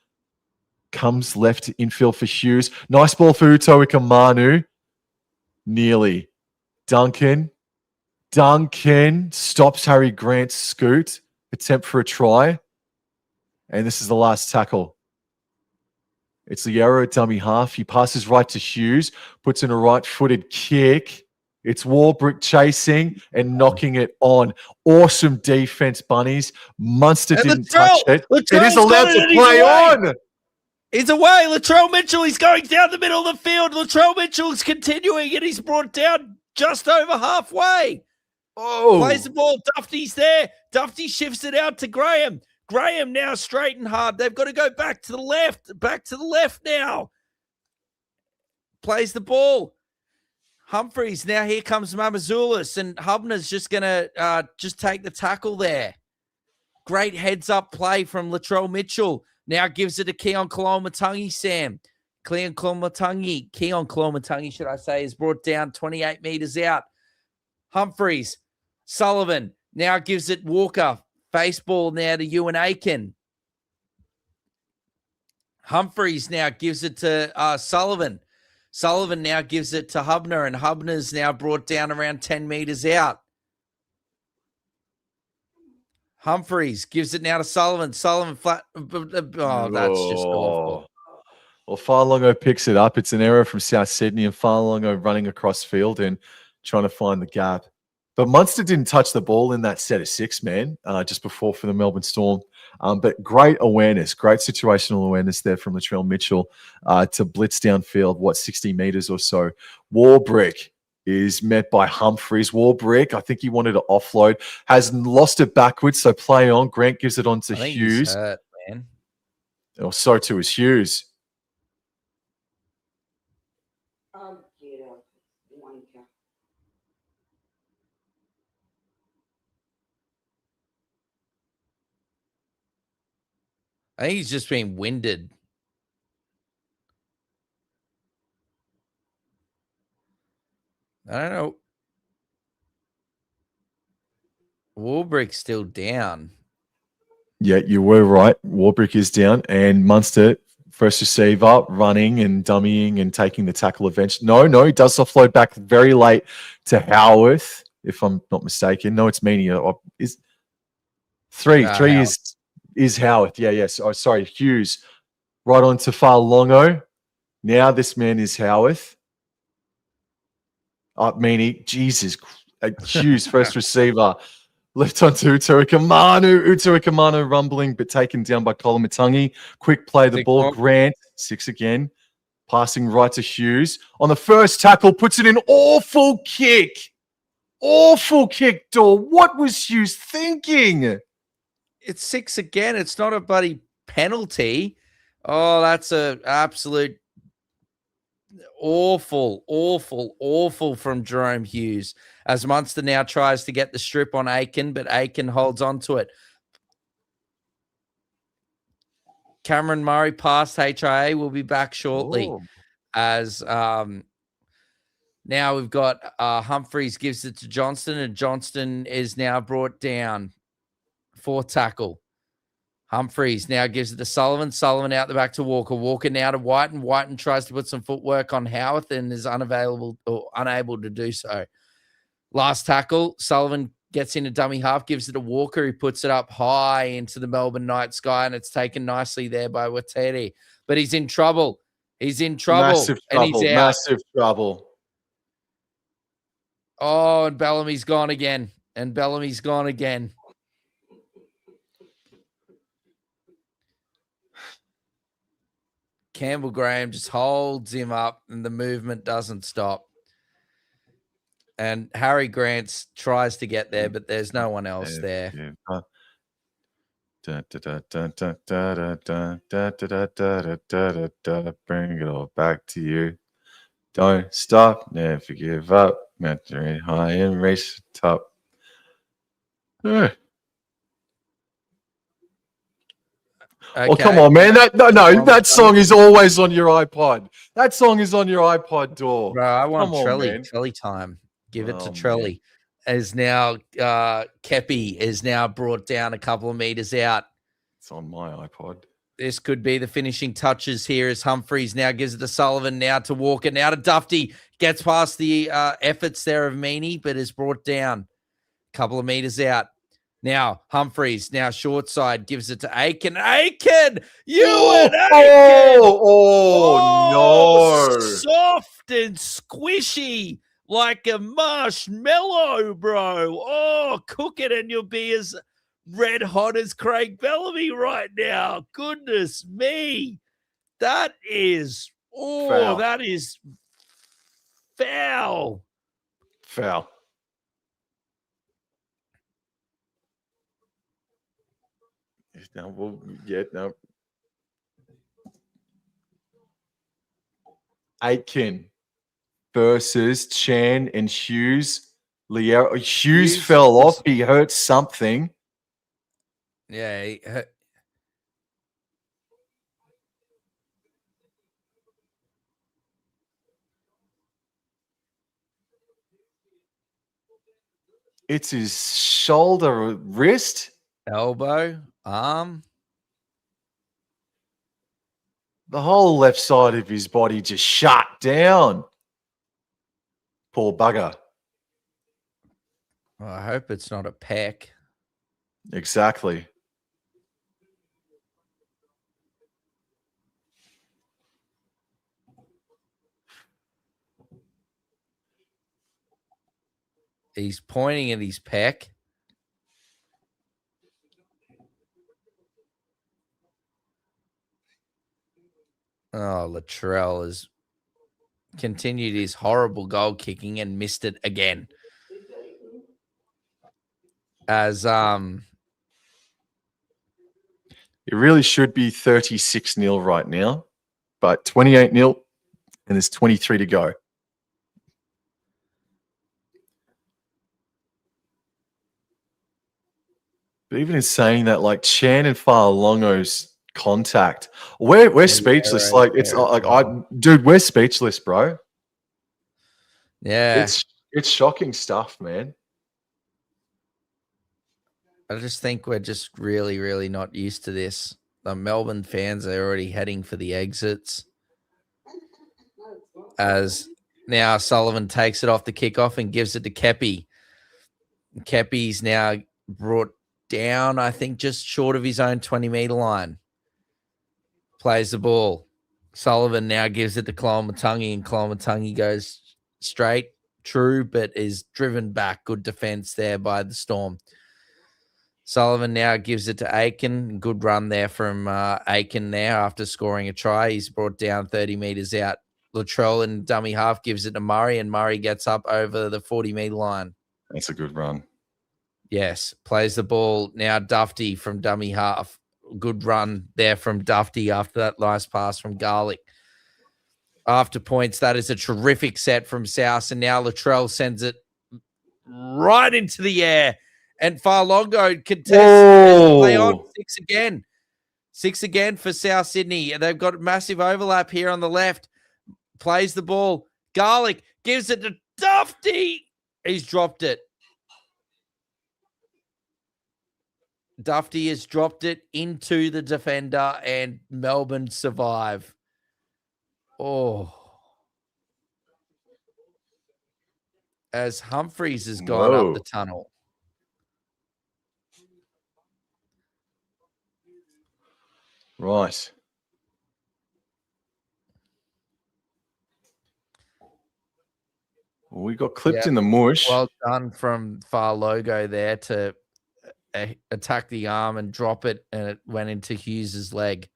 comes left infield for Hughes. Nice ball for Uto Ikamanu. Nearly. Duncan stops Harry Grant's scoot. Attempt for a try. And this is the last tackle. It's Liero at dummy half. He passes right to Hughes. Puts in a right-footed kick. It's Warbrick chasing and knocking it on. Awesome defense, Bunnies. Munster didn't touch it. It is allowed to play on. He's away. Latrell Mitchell, he's going down the middle of the field. Latrell Mitchell's continuing, and he's brought down just over halfway. Oh. Plays the ball. Dufty's there. Dufty shifts it out to Graham. Graham now straight and hard. They've got to go back to the left. Back to the left now. Plays the ball. Humphreys, now here comes Mamazoulis, and Hubner's just going to just take the tackle there. Great heads-up play from Latrell Mitchell. Now gives it to Keon Koloamatangi, Sam. Keon Koloamatangi, should I say, is brought down 28 meters out. Humphreys, Sullivan Now gives it Walker. Face ball now to Ewan Aiken. Humphreys now gives it to Sullivan. Sullivan now gives it to Hubner, and Hubner's now brought down around 10 meters out. Humphreys gives it now to Sullivan. Sullivan flat. Oh, that's just awful. Well, Farlongo picks it up. It's an error from South Sydney, and Farlongo running across field and trying to find the gap. But Munster didn't touch the ball in that set of 6, man, just before for the Melbourne Storm. But great awareness, great situational awareness there from Latrell Mitchell to blitz downfield, 60 meters or so. Warbrick is met by Humphreys. Warbrick, I think he wanted to offload, has lost it backwards, so play on. Grant gives it on to Hughes. He's hurt, man. Oh, so too is Hughes. I think he's just been winded. I don't know. Warbrick's still down. Yeah, you were right. Warbrick is down, and Munster, first receiver, running and dummying and taking the tackle eventually. No, he does offload back very late to Howarth, if I'm not mistaken. No, it's Meany. Is three is Howarth. Yeah, yes. Oh, sorry, Hughes. Right on to Farlongo. Now this man is Howarth. Meany. Jesus. Hughes, first receiver. Left on to Utuikamanu rumbling, but taken down by Kolomatangi. Quick play, the ball. Grant, 6 again. Passing right to Hughes. On the first tackle, puts it in. Awful kick. Awful kick, Dor. What was Hughes thinking? It's 6 again. It's not a bloody penalty. Oh, that's an absolute awful from Jerome Hughes. As Munster now tries to get the strip on Aiken, but Aiken holds on to it. Cameron Murray past HIA will be back shortly. Oh. As now we've got Humphreys gives it to Johnston, and Johnston is now brought down. 4th tackle. Humphreys now gives it to Sullivan. Sullivan out the back to Walker. Walker now to Whiten. Whiten tries to put some footwork on Howarth and is unable to do so. Last tackle. Sullivan gets in a dummy half, gives it to Walker, who puts it up high into the Melbourne night sky, and it's taken nicely there by Wateri. But he's in trouble. He's in trouble. Massive trouble. And he's out. Massive trouble. Oh, and Bellamy's gone again. Campbell Graham just holds him up and the movement doesn't stop. And Harry Grant tries to get there, but there's no one else there. Bring it all back to you. Don't stop, never give up. Mentoring high and race to the top. Okay. Oh, come on, man. That song is always on your iPod. That song is on your iPod, Dor. Bro, I want Trelly time. Give it to Trelly. As now Kepi is now brought down a couple of meters out. It's on my iPod. This could be the finishing touches here as Humphreys now gives it to Sullivan, now to Walker, now to Dufty. Gets past the efforts there of Meany, but is brought down a couple of meters out. Now Humphreys, now short side, gives it to Aiken. Aiken! Aiken! Oh, no. Soft and squishy like a marshmallow, bro. Oh, cook it and you'll be as red hot as Craig Bellamy right now. Goodness me. That is foul. That is foul. Foul. No. Aitken versus Chan and Hughes. Hughes fell off. He hurt something. Yeah, he hurt. It's his shoulder, wrist, elbow, arm. the whole left side of his body just shut down. Poor bugger. Well, I hope it's not a pec. Exactly. He's pointing at his pec. Oh, Latrell has continued his horrible goal kicking and missed it again. As It really should be 36-0 right now, but 28-0, and there's 23 to go. But even in saying that, like Chan and Fa'alongo's contact, we're speechless. Like it's like dude, we're speechless, bro. Yeah, it's shocking stuff, man. I just think we're just really, really not used to this. The Melbourne fans are already heading for the exits. As now Sullivan takes it off the kickoff and gives it to Kepi. Kepi's now brought down, I think, just short of his own 20-meter line. Plays the ball. Sullivan now gives it to Koloamatangi, and Koloamatangi goes straight, true, but is driven back. Good defense there by the Storm. Sullivan now gives it to Aiken. Good run there from Aiken now after scoring a try. He's brought down 30 meters out. Latrell in dummy half gives it to Murray, and Murray gets up over the 40-meter line. That's a good run. Yes, plays the ball now. Dufty from dummy half. Good run there from Dufty after that nice pass from Garlic. After points, that is a terrific set from South, and now Latrell sends it right into the air. And Farlongo contests and play on 6 again. 6 again for South Sydney. They've got massive overlap here on the left. Plays the ball. Garlic gives it to Dufty. He's dropped it. Dufty has dropped it into the defender, and Melbourne survive. Oh. As Humphreys has gone up the tunnel. Right. We got clipped in the mush. Well done from Far Logo there to attack the arm and drop it, and it went into Hughes's leg.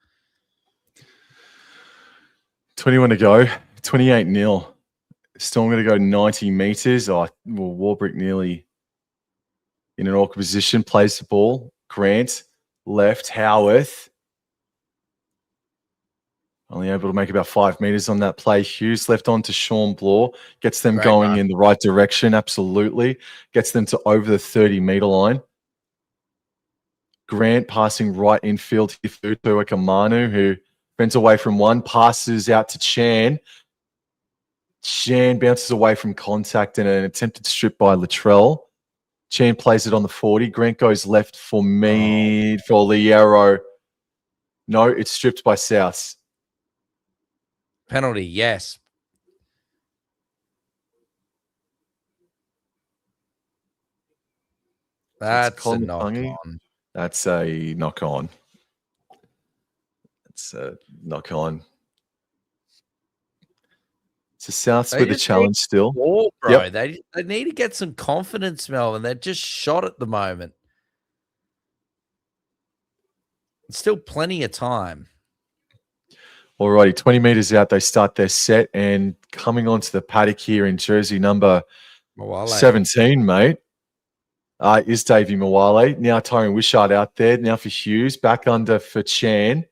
21 to go. 28-0. Storm going to go 90 meters. Warbrick nearly in an awkward position. Plays the ball. Grant left. Howarth only able to make about 5 meters on that play. Hughes left on to Sean Bloor. Gets them going in the right direction. Absolutely. Gets them to over the 30-meter line. Grant passing right infield to Akamanu, who bends away from one. Passes out to Chan. Chan bounces away from contact in an attempted strip by Latrell. Chan plays it on the 40. Grant goes left for me, for Liero. No, it's stripped by Souths. Penalty, yes. That's a knock on. That's a knock on. It's a knock on. So Souths with a challenge still. Ball, bro. Yep. They need to get some confidence, Melbourne. They're just shot at the moment. It's still plenty of time. Alrighty, 20 meters out, they start their set, and coming onto the paddock here in jersey number 17, mate, is Davey Mawale. Now Tyron Wishart out there. Now for Hughes, back under for Chan.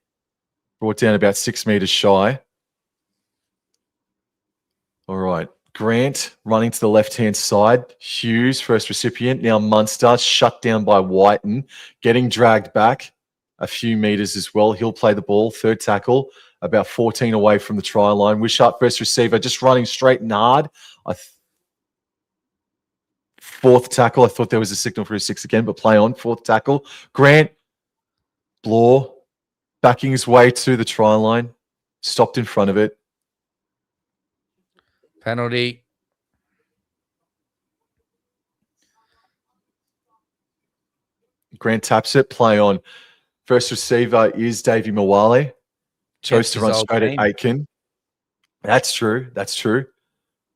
Brought down about 6 meters shy. All right, Grant running to the left-hand side. Hughes, first recipient. Now Munster, shut down by Whiten. Getting dragged back a few meters as well. He'll play the ball, third tackle. About 14 away from the try line. Wishart, first receiver, just running straight and hard. Fourth tackle. I thought there was a signal for a 6 again, but play on. Fourth tackle. Grant Blaw backing his way to the try line. Stopped in front of it. Penalty. Grant taps it. Play on. First receiver is Davey Mawale. Chose to run straight at Aiken. That's true. That's true.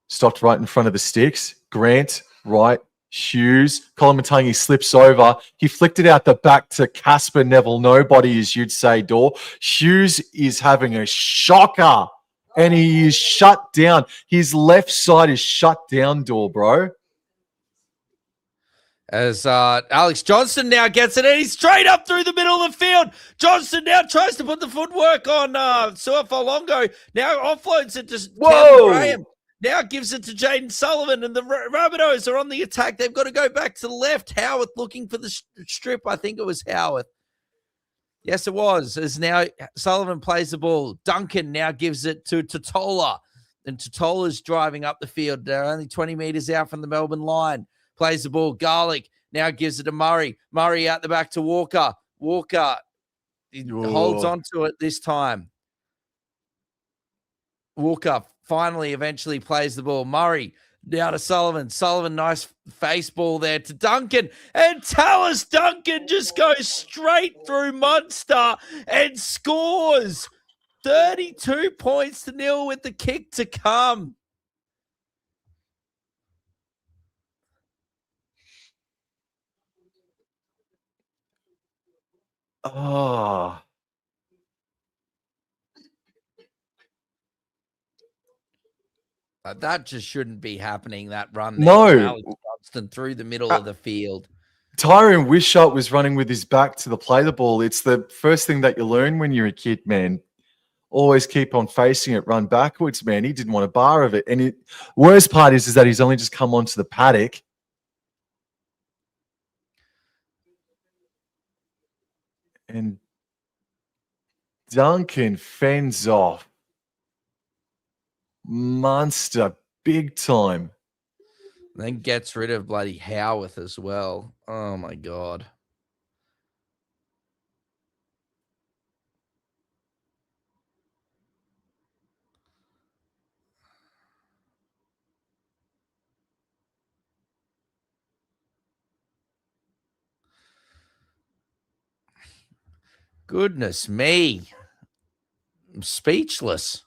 Stopped right in front of the sticks. Grant, right. Hughes. Colin Matangi slips over. He flicked it out the back to Casper Neville. Nobody, as you'd say, Dor. Hughes is having a shocker. And he is shut down. His left side is shut down, Dor, bro. As Alex Johnston now gets it, and he's straight up through the middle of the field. Johnston now tries to put the footwork on Suafolongo. Now offloads it to Campbell Graham. Now gives it to Jaden Sullivan, and the Rabbitohs are on the attack. They've got to go back to the left. Howarth looking for the strip. I think it was Howarth. Yes, it was. As now Sullivan plays the ball. Duncan now gives it to Totola, and Totola's driving up the field. They're only 20 meters out from the Melbourne line. Plays the ball. Garlic now gives it to Murray. Murray out the back to Walker. Walker holds on to it this time. Walker finally eventually plays the ball. Murray down to Sullivan. Sullivan, nice face ball there to Duncan. And Tallis Duncan just goes straight through Munster and scores 32 points to nil with the kick to come. Oh. That just shouldn't be happening, that run. No. Alex Johnston through the middle of the field. Tyrone Wishart was running with his back to the play the ball. It's the first thing that you learn when you're a kid, man. Always keep on facing it, run backwards, man. He didn't want a bar of it. And worst part is that he's only just come onto the paddock. And Duncan fends off Munster big time. Then gets rid of bloody Howarth as well. Oh, my God. Goodness me. I'm speechless.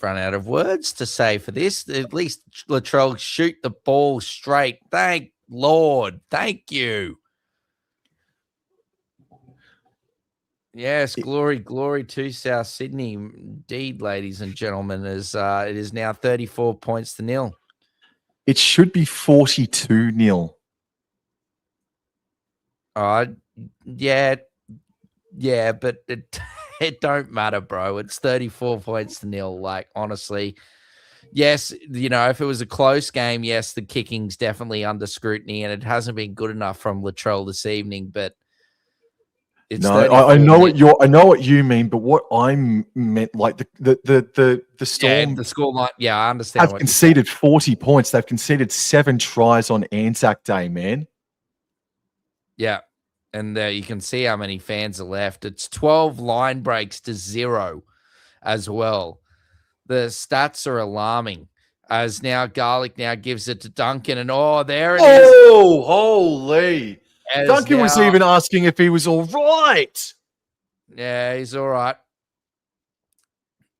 Run out of words to say for this. At least Latrell shoot the ball straight. Thank Lord. Thank you. Yes, glory to South Sydney. Indeed, ladies and gentlemen, as it is now 34 points to nil. It should be 42-0. Yeah, but it don't matter, bro. It's 34 points to nil. Like, honestly, yes, if it was a close game, yes, the kicking's definitely under scrutiny, and it hasn't been good enough from Latrell this evening. But it's I know what you mean, but what I meant, like the Storm, the score line. Yeah, I understand. Have conceded 40 points. They've conceded 7 tries on Anzac Day, man. Yeah. And you can see how many fans are left. It's 12 line breaks to 0 as well. The stats are alarming. As now Garlic now gives it to Duncan. And there it is. Oh, holy. Duncan was even asking if he was all right. Yeah, he's all right.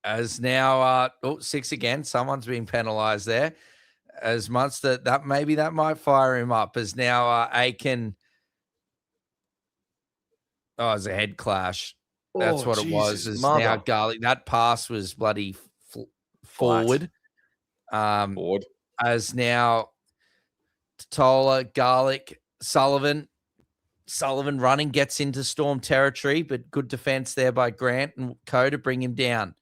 As now, 6 again. Someone's being penalized there. As Munster, that might fire him up. As now Aiken... Oh, it was a head clash. That's what it was. Is now Garlic. That pass was bloody forward. Forward. As now Totola, Garlic, Sullivan. Sullivan running, gets into Storm territory, but good defense there by Grant and Co to bring him down.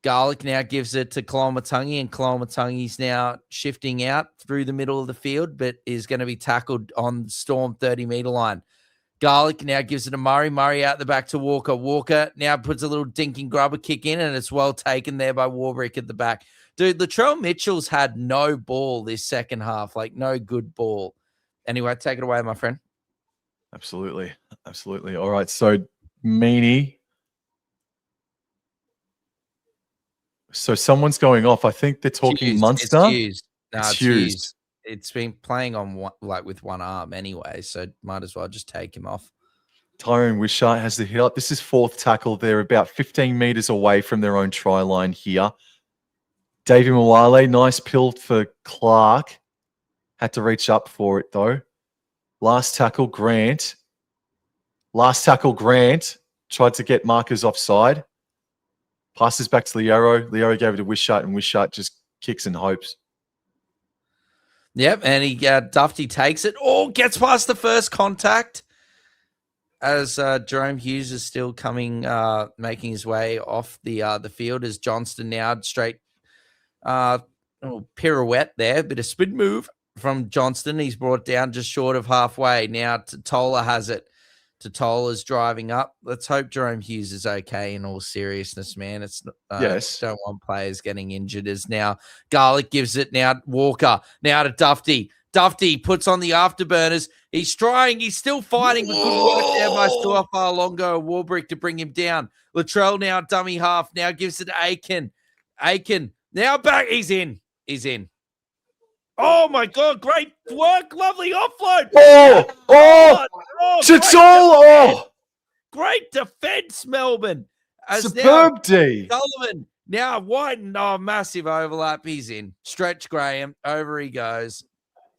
Garlic now gives it to Koloamatangi, and Koloamatangi's now shifting out through the middle of the field, but is going to be tackled on Storm 30-meter line. Garlic now gives it to Murray. Murray out the back to Walker. Walker now puts a little dinking grubber kick in, and it's well taken there by Warbrick at the back. Dude, Latrell Mitchell's had no ball this second half, like no good ball. Anyway, take it away, my friend. Absolutely. Absolutely. All right. So, Meanie. So, someone's going off. I think they're talking Munster. It's Hughes. No, It's it's Hughes. Hughes. It's been playing on with one arm anyway, so might as well just take him off. Tyrone Wishart has the hit up. This is fourth tackle. They're about 15 meters away from their own try line here. Davey Mwale, nice pill for Clark. Had to reach up for it, though. Last tackle, Grant. Tried to get markers offside. Passes back to Liero. Liero gave it to Wishart, and Wishart just kicks and hopes. Yep, and Dufty takes it. Oh, gets past the first contact as Jerome Hughes is still coming, making his way off the field as Johnston now straight pirouette there. Bit of spin move from Johnston. He's brought down just short of halfway. Now Tola has it. Tola's driving up. Let's hope Jerome Hughes is okay in all seriousness, man. It's yes. Don't want players getting injured. As now Garlic gives it now Walker. Now to Dufty. Dufty puts on the afterburners. He's trying. He's still fighting. But good work there by Stuafar Longo Warbrick to bring him down. Latrell now dummy half. Now gives it to Aiken. Aiken now back. He's in. Oh, my God. Great work. Lovely offload. Great defense, Melbourne. As superb D. Sullivan now Whiten. Oh, massive overlap. He's in. Stretch Graham. Over he goes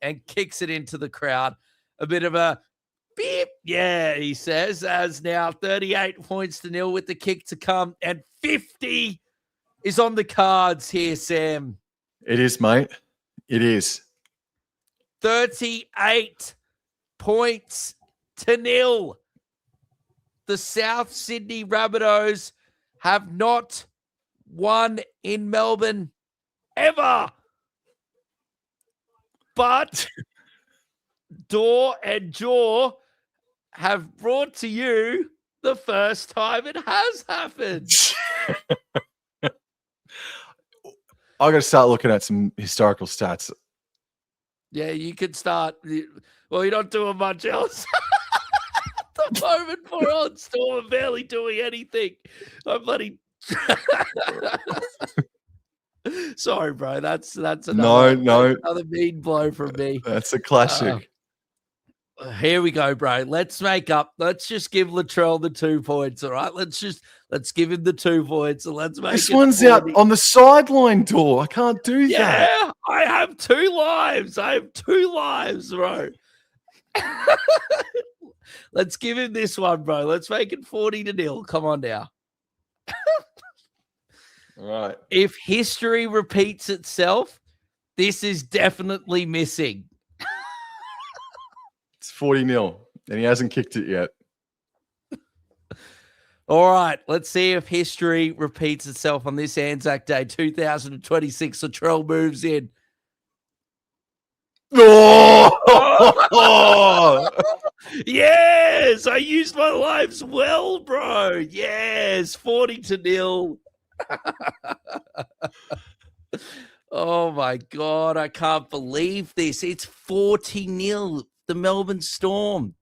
and kicks it into the crowd. A bit of a beep. Yeah, he says, as now 38-0 with the kick to come. And 50 is on the cards here, Sam. It is, mate. It is. 38 points to nil. The South Sydney Rabbitohs have not won in Melbourne ever. But Door and Jaw have brought to you the first time it has happened. I got to start looking at some historical stats. Yeah, you could start. Well, you're not doing much else. At the moment, poor old Storm are barely doing anything. I'm bloody. Sorry, bro. That's another mean blow from me. That's a classic. Here we go, bro. Let's make up. Let's just give Latrell the 2 points. All right. Let's give him the 2 points and let's make this it one's 40. out on the sideline door. I can't do that. Yeah, I have 2 lives. Bro. Let's give him this one, bro. Let's make it 40-0. Come on now. All right. If history repeats itself, this is definitely missing. It's 40-0, and he hasn't kicked it yet. All right, let's see if history repeats itself on this Anzac Day 2026. Latrell moves in. Oh! Yes, I used my lives well, bro. Yes, 40-0. Oh, my God. I can't believe this. It's 40-0. The Melbourne Storm.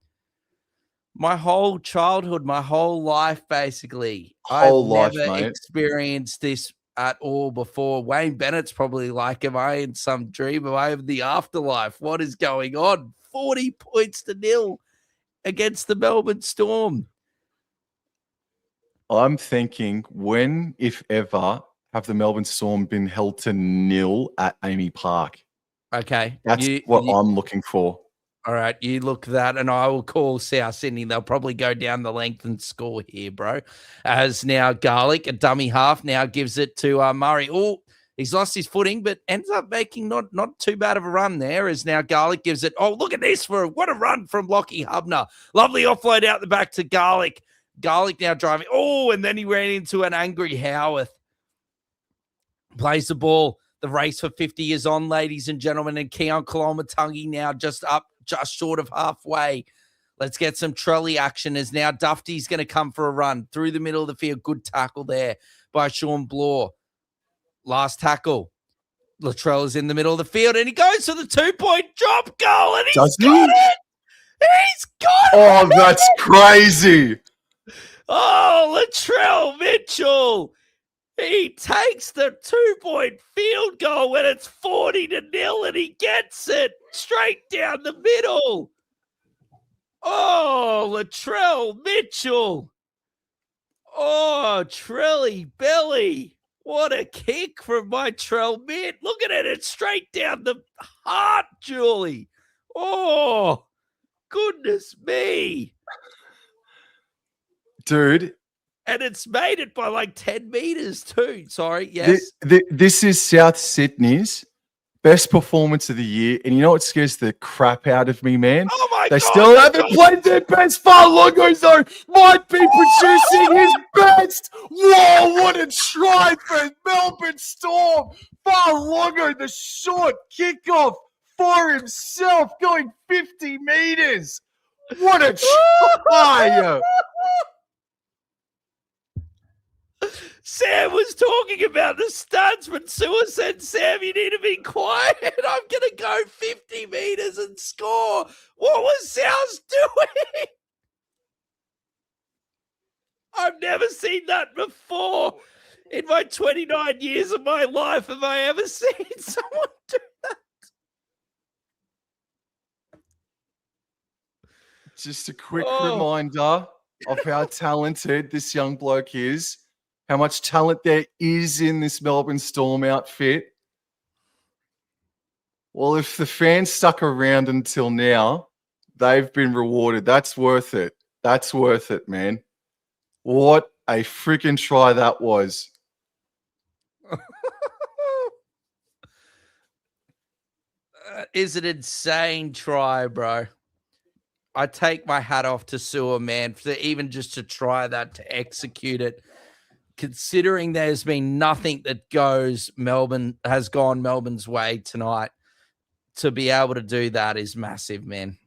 My whole childhood, my whole life, basically. I've never experienced this at all before. Wayne Bennett's probably like, am I in some dream? Am I in the afterlife? What is going on? 40-0 against the Melbourne Storm. I'm thinking, when, if ever, have the Melbourne Storm been held to 0 at Amy Park? Okay. That's what I'm looking for. All right, you look that, and I will call South Sydney. They'll probably go down the length and score here, bro. As now Garlic, a dummy half, now gives it to Murray. Oh, he's lost his footing, but ends up making not too bad of a run there. As now Garlic gives it. Oh, look at this what a run from Lockie Hubner. Lovely offload out the back to Garlic. Garlic now driving. Oh, and then he ran into an angry Howarth. Plays the ball. The race for 50 is on, ladies and gentlemen, and Keon Kolomatangi now just short of halfway. Let's get some trolley action as now Dufty's going to come for a run through the middle of the field. Good tackle there by Sean Bloor. Last tackle. Latrell is in the middle of the field, and he goes for the 2-point drop goal, and Does he's got it. He's got it. Oh, that's crazy. Oh, Latrell Mitchell. He takes the 2-point field goal when it's 40-0, and he gets it straight down the middle. Oh, Latrell Mitchell. Oh, Trelly Belly. What a kick from my Trell Mitt. Look at it. It's straight down the heart, Julie. Oh, goodness me. Dude. And it's made it by like 10 meters too. Sorry, yes. This is South Sydney's best performance of the year. And you know what scares the crap out of me, man? Oh my God. They still haven't played their best. Farlongo, though, might be producing his best. Whoa, what a try for Melbourne Storm. Farlongo, the short kickoff for himself, going 50 meters. What a try. Sam was talking about the stunts, but Sewer said, Sam, you need to be quiet. I'm going to go 50 meters and score. What was Sal's doing? I've never seen that before. In my 29 years of my life, have I ever seen someone do that? Just a quick reminder of how talented this young bloke is. How much talent there is in this Melbourne Storm outfit. Well, if the fans stuck around until now, they've been rewarded. That's worth it. That's worth it, man. What a freaking try that was. Is an insane try, bro. I take my hat off to Sewer, man, for even just to try that, to execute it. Considering there's been nothing that has gone Melbourne's way tonight, to be able to do that is massive, man.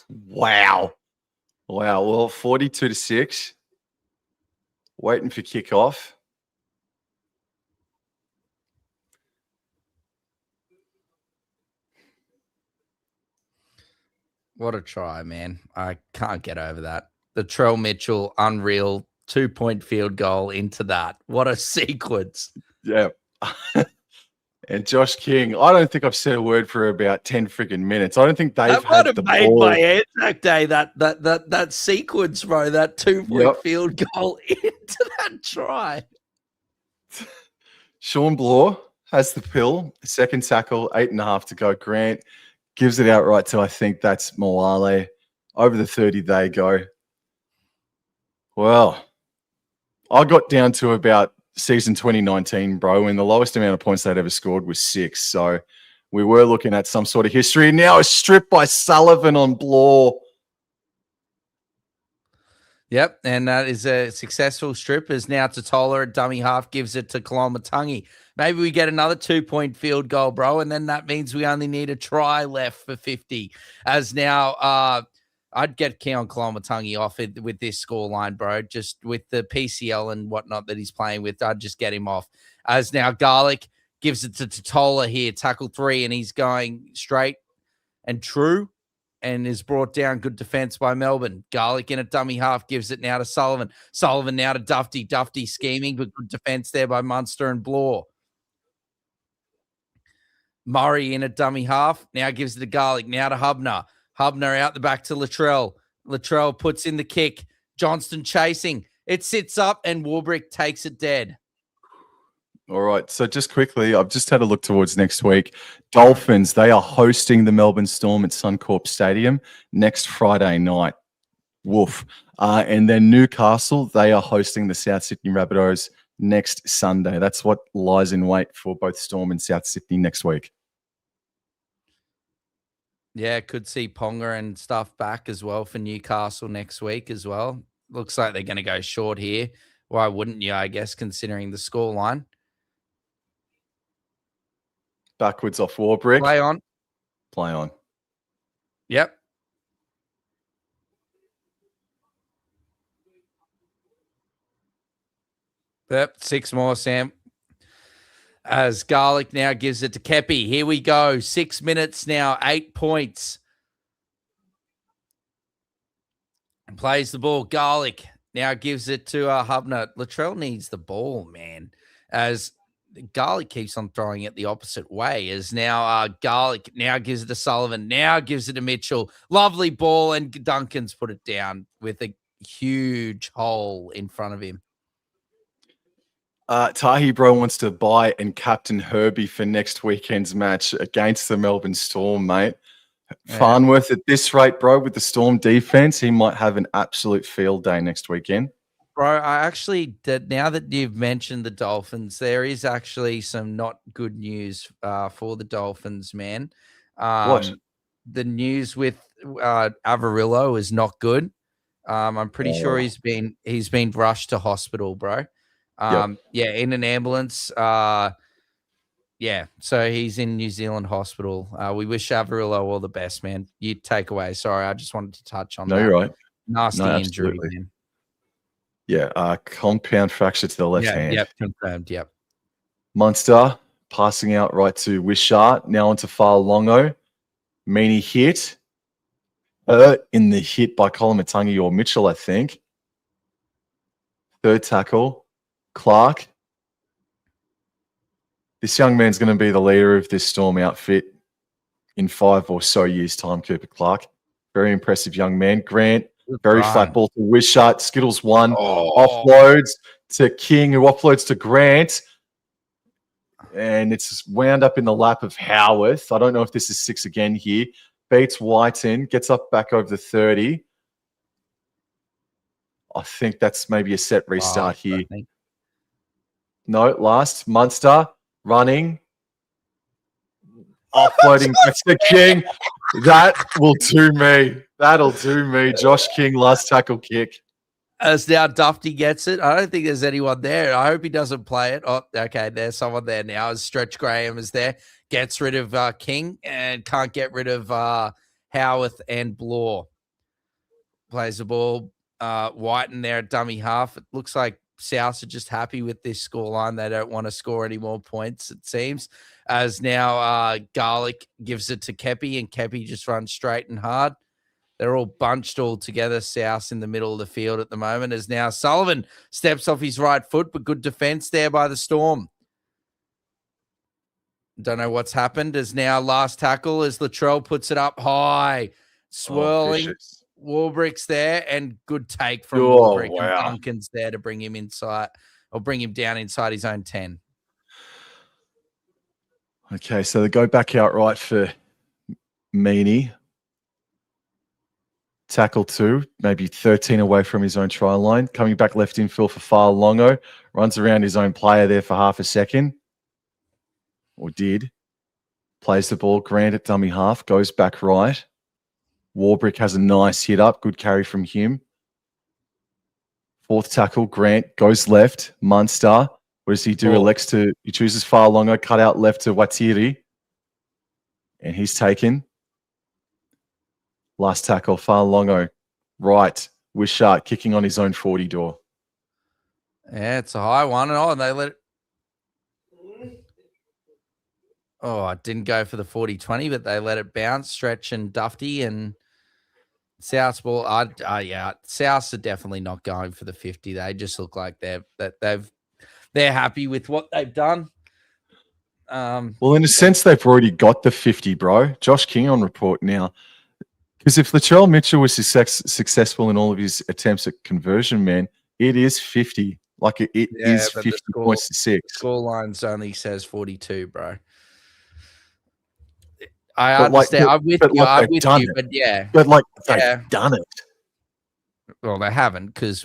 Wow. Well, 42-6. Waiting for kickoff. What a try, man. I can't get over that. The Trell Mitchell, unreal 2-point field goal into that. What a sequence. Yeah. And Josh King, I don't think I've said a word for about 10 freaking minutes. I don't think they've had the made ball. My ANZAC day, that sequence, bro, that 2-point field goal into that try. Sean Bloor has the pill. Second tackle, 8.5 to go. Grant gives it outright to, I think that's Moale. Over the 30 they go. Well, I got down to about season 2019, bro, and the lowest amount of points they'd ever scored was 6. So we were looking at some sort of history. And now a strip by Sullivan on Bloor. Yep, and that is a successful strip. As now Totola at dummy half gives it to Kolomatangi. Maybe we get another 2-point field goal, bro, and then that means we only need a try left for 50. As now, I'd get Keon Kolomatangi off with this scoreline, bro. Just with the PCL and whatnot that he's playing with, I'd just get him off. As now Garlic gives it to Totola here, tackle 3, and he's going straight and true and is brought down. Good defense by Melbourne. Garlic in a dummy half gives it now to Sullivan. Sullivan now to Dufty. Dufty scheming, but good defense there by Munster and Bloor. Murray in a dummy half. Now gives it to Garlic. Now to Hubner. Hubner out the back to Latrell. Latrell puts in the kick. Johnston chasing. It sits up and Warbrick takes it dead. All right. So just quickly, I've just had a look towards next week. Dolphins, they are hosting the Melbourne Storm at Suncorp Stadium next Friday night. Woof. And then Newcastle, they are hosting the South Sydney Rabbitohs next Sunday. That's what lies in wait for both Storm and South Sydney next week. Yeah, could see Ponga and stuff back as well for Newcastle next week as well. Looks like they're going to go short here. Why wouldn't you, I guess, considering the scoreline? Backwards off Warbrick. Play on. Play on. Yep. Yep. 6 more, Sam. As Garlic now gives it to Kepi. Here we go. 6 minutes now. 8 points. Plays the ball. Garlic now gives it to Hubner. Latrell needs the ball, man. As Garlic keeps on throwing it the opposite way. As now Garlic now gives it to Sullivan. Now gives it to Mitchell. Lovely ball. And Duncan's put it down with a huge hole in front of him. Tahi Bro wants to buy and captain Herbie for next weekend's match against the Melbourne Storm, mate. Yeah. Farnworth at this rate, bro, with the Storm defense, he might have an absolute field day next weekend. Bro, I actually did. Now that you've mentioned the Dolphins, there is actually some not good news for the Dolphins, man. What? The news with Avarillo is not good. I'm pretty sure he's been rushed to hospital, bro. Yeah, in an ambulance. Yeah, so he's in New Zealand hospital. We wish Avarillo all the best, man. You take away. Sorry, I just wanted to touch on that. No, you're right. Nasty injury, man. Yeah, compound fracture to the left hand. Yep, confirmed, yep. Munster passing out right to Wishart. Now onto Fa'alongo. Meany hit. In the hit by Kolomatangi or Mitchell, I think. Third tackle. Clark. This young man's going to be the leader of this Storm outfit in 5 or so years' time, Cooper Clark. Very impressive young man. Grant, very flat ball to Wishart. Skittles one. Offloads to King, who offloads to Grant. And it's wound up in the lap of Howarth. I don't know if this is 6 again here. Beats Whiten, gets up back over the 30. I think that's maybe a set restart here. No, last. Munster. Running, offloading back to King. That will do me. That'll do me. Josh King, last tackle kick. As now Dufty gets it. I don't think there's anyone there. I hope he doesn't play it. Oh, okay. There's someone there now. As Stretch Graham is there. Gets rid of King and can't get rid of Howarth and Blore. Plays the ball. Whiten there at dummy half. It looks like South are just happy with this scoreline. They don't want to score any more points, it seems. As now Garlic gives it to Kepi, and Kepi just runs straight and hard. They're all bunched all together, South in the middle of the field at the moment. As now Sullivan steps off his right foot, but good defense there by the Storm. Don't know what's happened. As now last tackle as Latrell puts it up high. Swirling. Warbrick's there, and good take from Warbrick. Wow. And Duncan's there to bring him inside or bring him down inside his own 10. Okay, so they go back out right for Meany. Tackle 2, maybe 13 away from his own try line. Coming back left infield for Fa'alongo. Runs around his own player there for half a second. Or did. Plays the ball. Grant at dummy half. Goes back right. Warbrick has a nice hit up. Good carry from him. Fourth tackle, Grant goes left. Munster. What does he do? He chooses Fa'alongo, cut out left to Watiri. And he's taken. Last tackle, Fa'alongo. Right. Wishart kicking on his own 40 door. Yeah, it's a high one. And they let it. Oh, I didn't go for the 40-20, but they let it bounce. Stretch and Dufty and South's ball. Yeah, Souths are definitely not going for the 50. They just look like they're happy with what they've done. Well, in a sense, they've already got the 50, bro. Josh King on report now. Because if Latrell Mitchell was successful in all of his attempts at conversion, man, it is 50. Like it is 50 points to 6. Score lines only says 42, bro. I understand. I'm with you, but yeah. But like they've done it. Well, they haven't because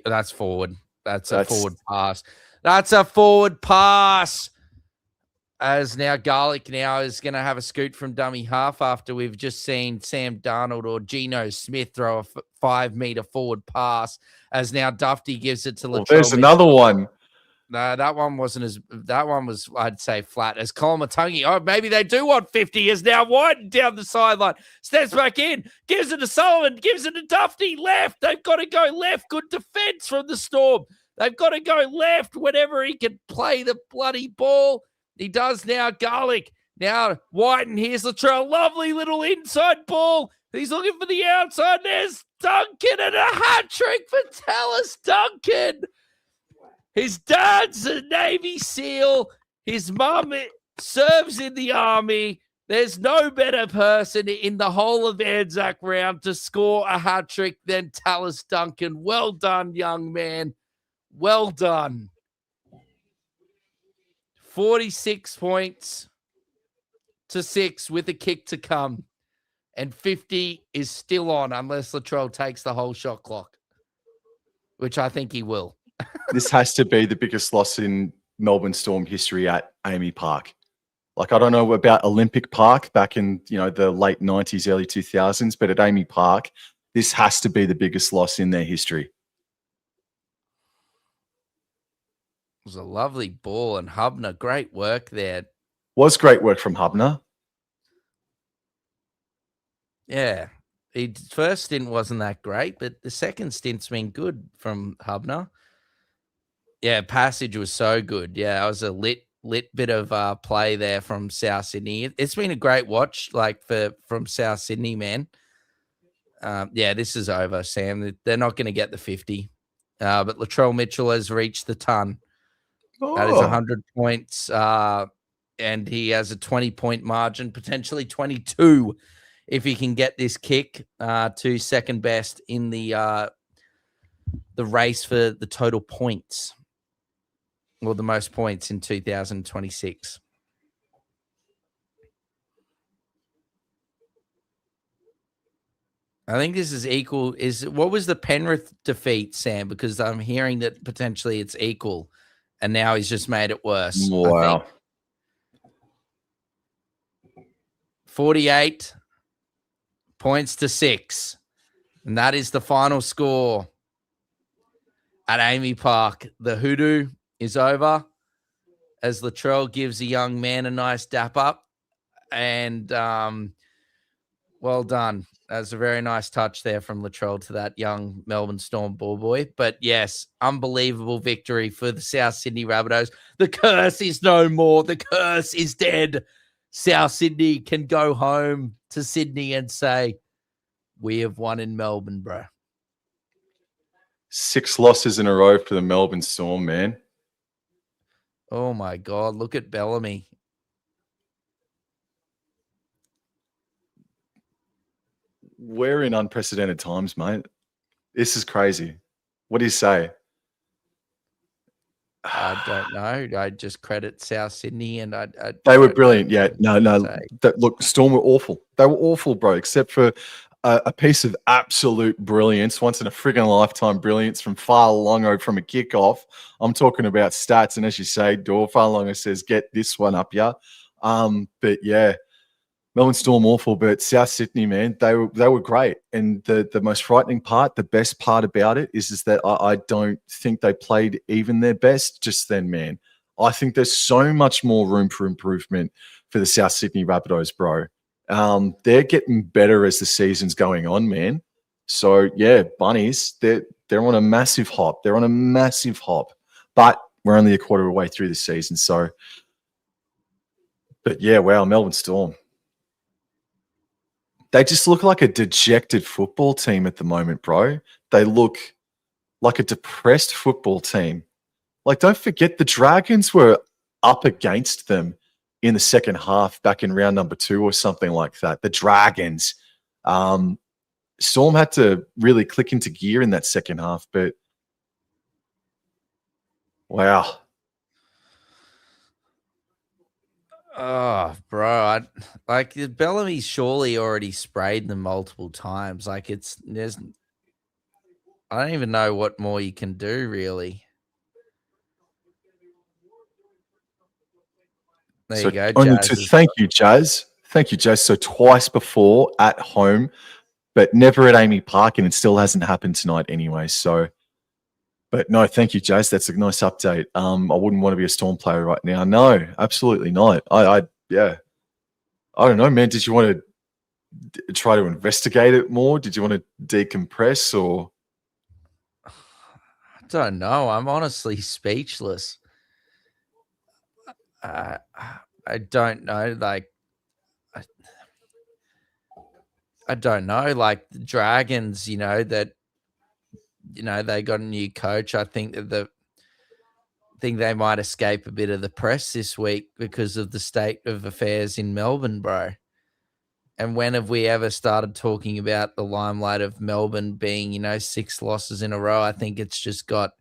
that's forward. That's a forward pass. That's a forward pass. As now Garlic now is going to have a scoot from dummy half after we've just seen Sam Darnold or Geno Smith throw a 5-meter forward pass. As now Dufty gives it to Latrell. There's another one. No, that one wasn't as. That one was, I'd say, flat as Kolomatangi. Oh, maybe they do want 50. Is now White down the sideline. Steps back in. Gives it to Sullivan. Gives it to Duffy. Left. They've got to go left. Good defense from the Storm. They've got to go left whenever he can play the bloody ball. He does now. Garlic. Now White, and here's Latrell. Lovely little inside ball. He's looking for the outside. There's Duncan, and a hat trick for Tallis Duncan. His dad's a Navy SEAL. His mum serves in the Army. There's no better person in the whole of ANZAC round to score a hat trick than Tallis Duncan. Well done, young man. Well done. 46 points to 6 with a kick to come. And 50 is still on unless Latrell takes the whole shot clock, which I think he will. This has to be the biggest loss in Melbourne Storm history at Amy Park. Like, I don't know about Olympic Park back in, the late 90s, early 2000s, but at Amy Park, this has to be the biggest loss in their history. It was a lovely ball, and Hubner, great work there. Was great work from Hubner. Yeah. His first stint wasn't that great, but the second stint's been good from Hubner. Yeah, passage was so good. Yeah, it was a lit bit of play there from South Sydney. It's been a great watch, from South Sydney, man. Yeah, this is over, Sam. They're not going to get the 50. But Latrell Mitchell has reached the ton. That is 100 points, and he has a 20-point margin, potentially 22 if he can get this kick to second best in the race for the total points. Or the most points in 2026. I think this is equal. What was the Penrith defeat, Sam? Because I'm hearing that potentially it's equal, and now he's just made it worse. Wow. 48 points to 6. And that is the final score at Amy Park. The hoodoo is over as Latrell gives a young man a nice dap up, and well done. That's a very nice touch there from Latrell to that young Melbourne Storm ball boy. But yes, unbelievable victory for the South Sydney Rabbitohs. The curse is no more. The curse is dead. South Sydney can go home to Sydney and say, we have won in Melbourne, bro. 6 losses in a row for the Melbourne Storm, man. Oh, my God. Look at Bellamy. We're in unprecedented times, mate. This is crazy. What do you say? I don't know. I just credit South Sydney, and they were brilliant. Yeah, no. Look, Storm were awful. They were awful, bro, except for a piece of absolute brilliance, once in a friggin' lifetime brilliance from Farlongo from a kickoff. I'm talking about stats, and as you say, Farlongo says, get this one up, yeah. But yeah, Melbourne Storm awful, but South Sydney, man, they were great. And the most frightening part, the best part about it is that I don't think they played even their best just then, man. I think there's so much more room for improvement for the South Sydney Rabbitohs, bro. They're getting better as the season's going on, man. So yeah, Bunnies, they're on a massive hop. They're on a massive hop, but we're only a quarter of the way through the season. So, but yeah, wow, Melbourne Storm. They just look like a dejected football team at the moment, bro. They look like a depressed football team. Like, don't forget the Dragons were up against them in the second half back in round number 2 or something like that. The Dragons. Storm had to really click into gear in that second half, but wow. Oh, bro, Bellamy's surely already sprayed them multiple times. Like, I don't even know what more you can do, really. There you go, Jazz. Thank you, Jazz. Thank you, Jazz. So twice before at home, but never at Amy Park, and it still hasn't happened tonight anyway. So, But no, thank you, Jace. That's a nice update. I wouldn't want to be a Storm player right now. No, absolutely not. Yeah. I don't know, man. Did you want to try to investigate it more? Did you want to decompress or? I don't know. I'm honestly speechless. I don't know. Like, I don't know. Like the Dragons, they got a new coach. I think that they might escape a bit of the press this week because of the state of affairs in Melbourne, bro. And when have we ever started talking about the limelight of Melbourne being, 6 losses in a row? I think it's just got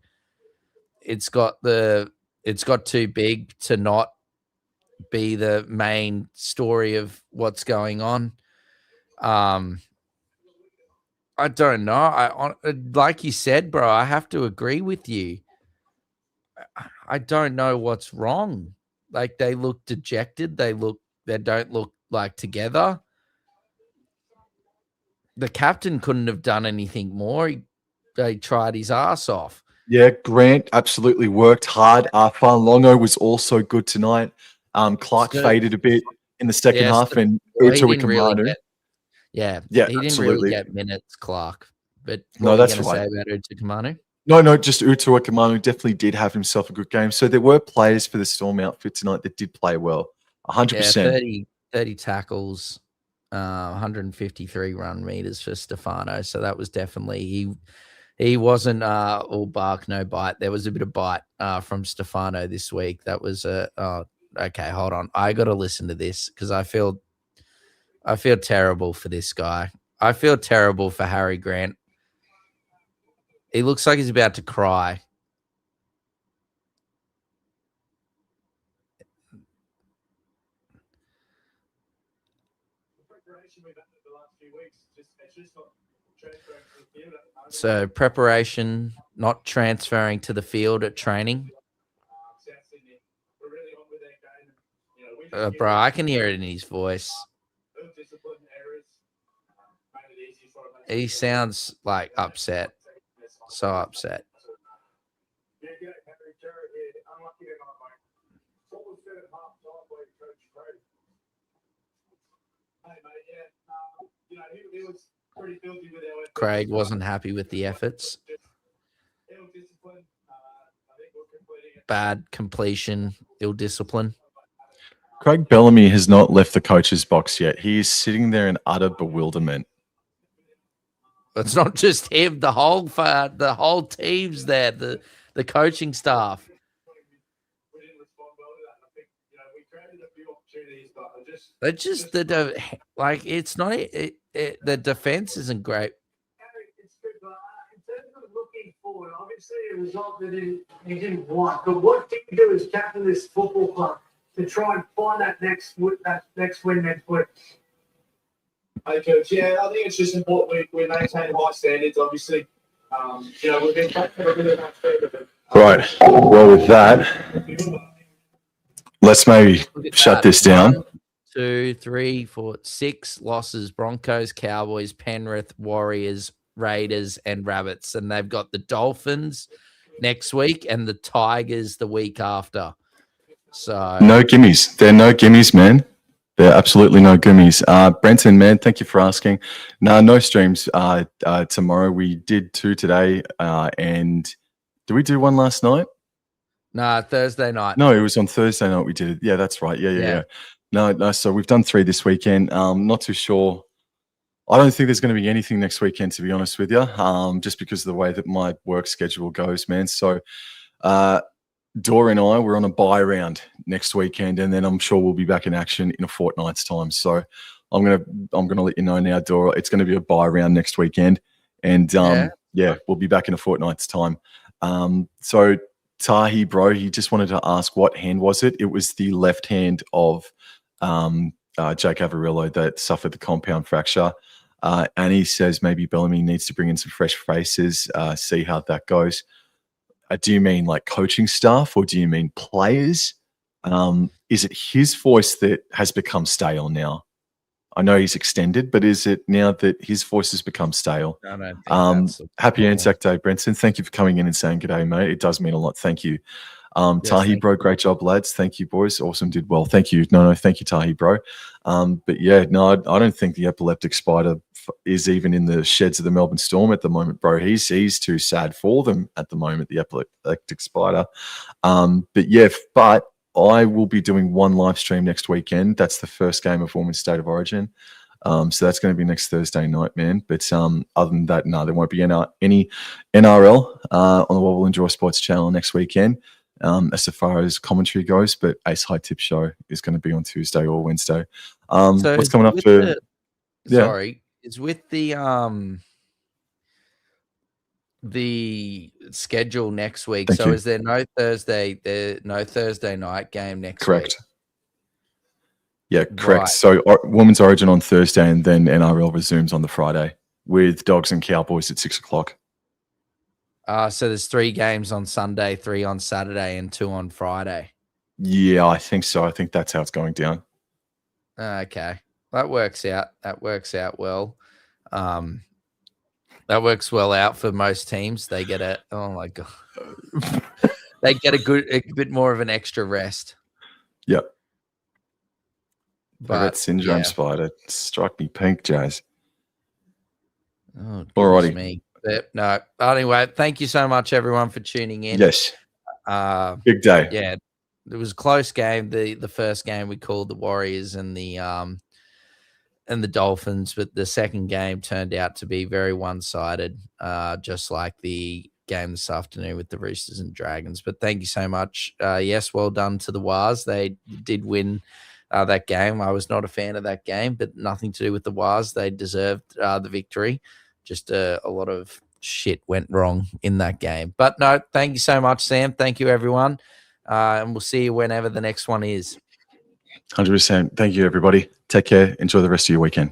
too big to not be the main story of what's going on. I don't know. Like you said, bro, I have to agree with you. I don't know what's wrong. Like they look dejected. They don't look like together. The captain couldn't have done anything more. They tried his ass off. Yeah, Grant absolutely worked hard. Farlongo was also good tonight. Clark faded a bit in the second half, and Uto Kamanu. He didn't absolutely. really get minutes, Clark. But no, that's right. Say about Uto Kamanu? No, just Uto Kamanu definitely did have himself a good game. So there were players for the Storm outfit tonight that did play well. 100%. 30 tackles, 153 run meters for Stefano. So that was definitely he wasn't all bark, no bite. There was a bit of bite from Stefano this week. That was okay, hold on. I got to listen to this because I feel terrible for this guy. I feel terrible for Harry Grant. He looks like he's about to cry. So preparation, not transferring to the field at training. Bro, I can hear it in his voice. He sounds like upset. So upset. Craig wasn't happy with the efforts. Bad completion, ill discipline. Craig Bellamy has not left the coach's box yet. He is sitting there in utter bewilderment. It's not just him. The whole team's there. The coaching staff. They just it's not the defense isn't great. In terms of looking forward, obviously a result that he didn't want. But what do you do as captain of this football club to try and find that next win next week? Hey, Coach. Yeah, I think it's just important we maintain high standards. Obviously, we've been taking a bit of that feedback. Right. Well, with that, let's maybe shut this down. 1, 2, 3, 4, 6 losses: Broncos, Cowboys, Penrith, Warriors, Raiders, and Rabbits. And they've got the Dolphins next week and the Tigers the week after. So no gimmies. They're no gimmies, man. They're absolutely no gimmies. Brenton, man, thank you for asking. No streams tomorrow. We did 2 today. And did we do one last night? No, Thursday night. No, it was on Thursday night we did it. Yeah, that's right. Yeah. No, so we've done 3 this weekend. Not too sure. I don't think there's going to be anything next weekend, to be honest with you, just because of the way that my work schedule goes, man. So Dora and I, we're on a bye round next weekend, and then I'm sure we'll be back in action in a fortnight's time. So I'm gonna let you know now, Dora. It's going to be a bye round next weekend, and we'll be back in a fortnight's time. So Tahi, bro, he just wanted to ask what hand was it? It was the left hand of Jake Avarillo that suffered the compound fracture. And he says maybe Bellamy needs to bring in some fresh faces, see how that goes. Do you mean like coaching staff or do you mean players? Is it his voice that has become stale now? I know he's extended, but is it now that his voice has become stale? I don't think that's a Happy problem. Anzac Day, Brenton. Thank you for coming in and saying g'day, mate. It does mean a lot. Thank you. Tahi, thank bro, great job, lads. Thank you, boys. Awesome, did well. Thank you. No, thank you, Tahi, bro. But yeah, no, I don't think the epileptic spider is even in the sheds of the Melbourne Storm at the moment, bro. He's too sad for them at the moment, the epileptic spider. But I will be doing one live stream next weekend. That's the first game of Women's State of Origin. So that's going to be next Thursday night, man. But other than that, no, there won't be any NRL on the Wobble and Draw Sports channel next weekend as far as commentary goes. But Ace High Tip Show is going to be on Tuesday or Wednesday. So what's coming up for... Sorry, it's with the schedule next week. Thank you. Is there no Thursday night game next week? Correct. Yeah, correct. Right. So Women's Origin on Thursday, and then NRL resumes on the Friday with Dogs and Cowboys at 6 o'clock. So there's 3 games on Sunday, 3 on Saturday, and 2 on Friday. Yeah, I think so. I think that's how it's going down. Okay. That works out. That works out well. That works well out for most teams. They get oh my God. They get a bit more of an extra rest. Yep. But that syndrome spider struck me pink, Jazz. Oh, alrighty. Me. But no. Anyway, thank you so much, everyone, for tuning in. Yes. Big day. Yeah. It was a close game. The first game we called the Warriors and the Dolphins, but the second game turned out to be very one-sided, just like the game this afternoon with the Roosters and Dragons. But thank you so much. Yes, well done to the Wars. They did win that game. I was not a fan of that game, but nothing to do with the Wars. They deserved the victory. Just a lot of shit went wrong in that game. But no, thank you so much, Sam. Thank you, everyone. And we'll see you whenever the next one is. 100%. Thank you, everybody. Take care. Enjoy the rest of your weekend.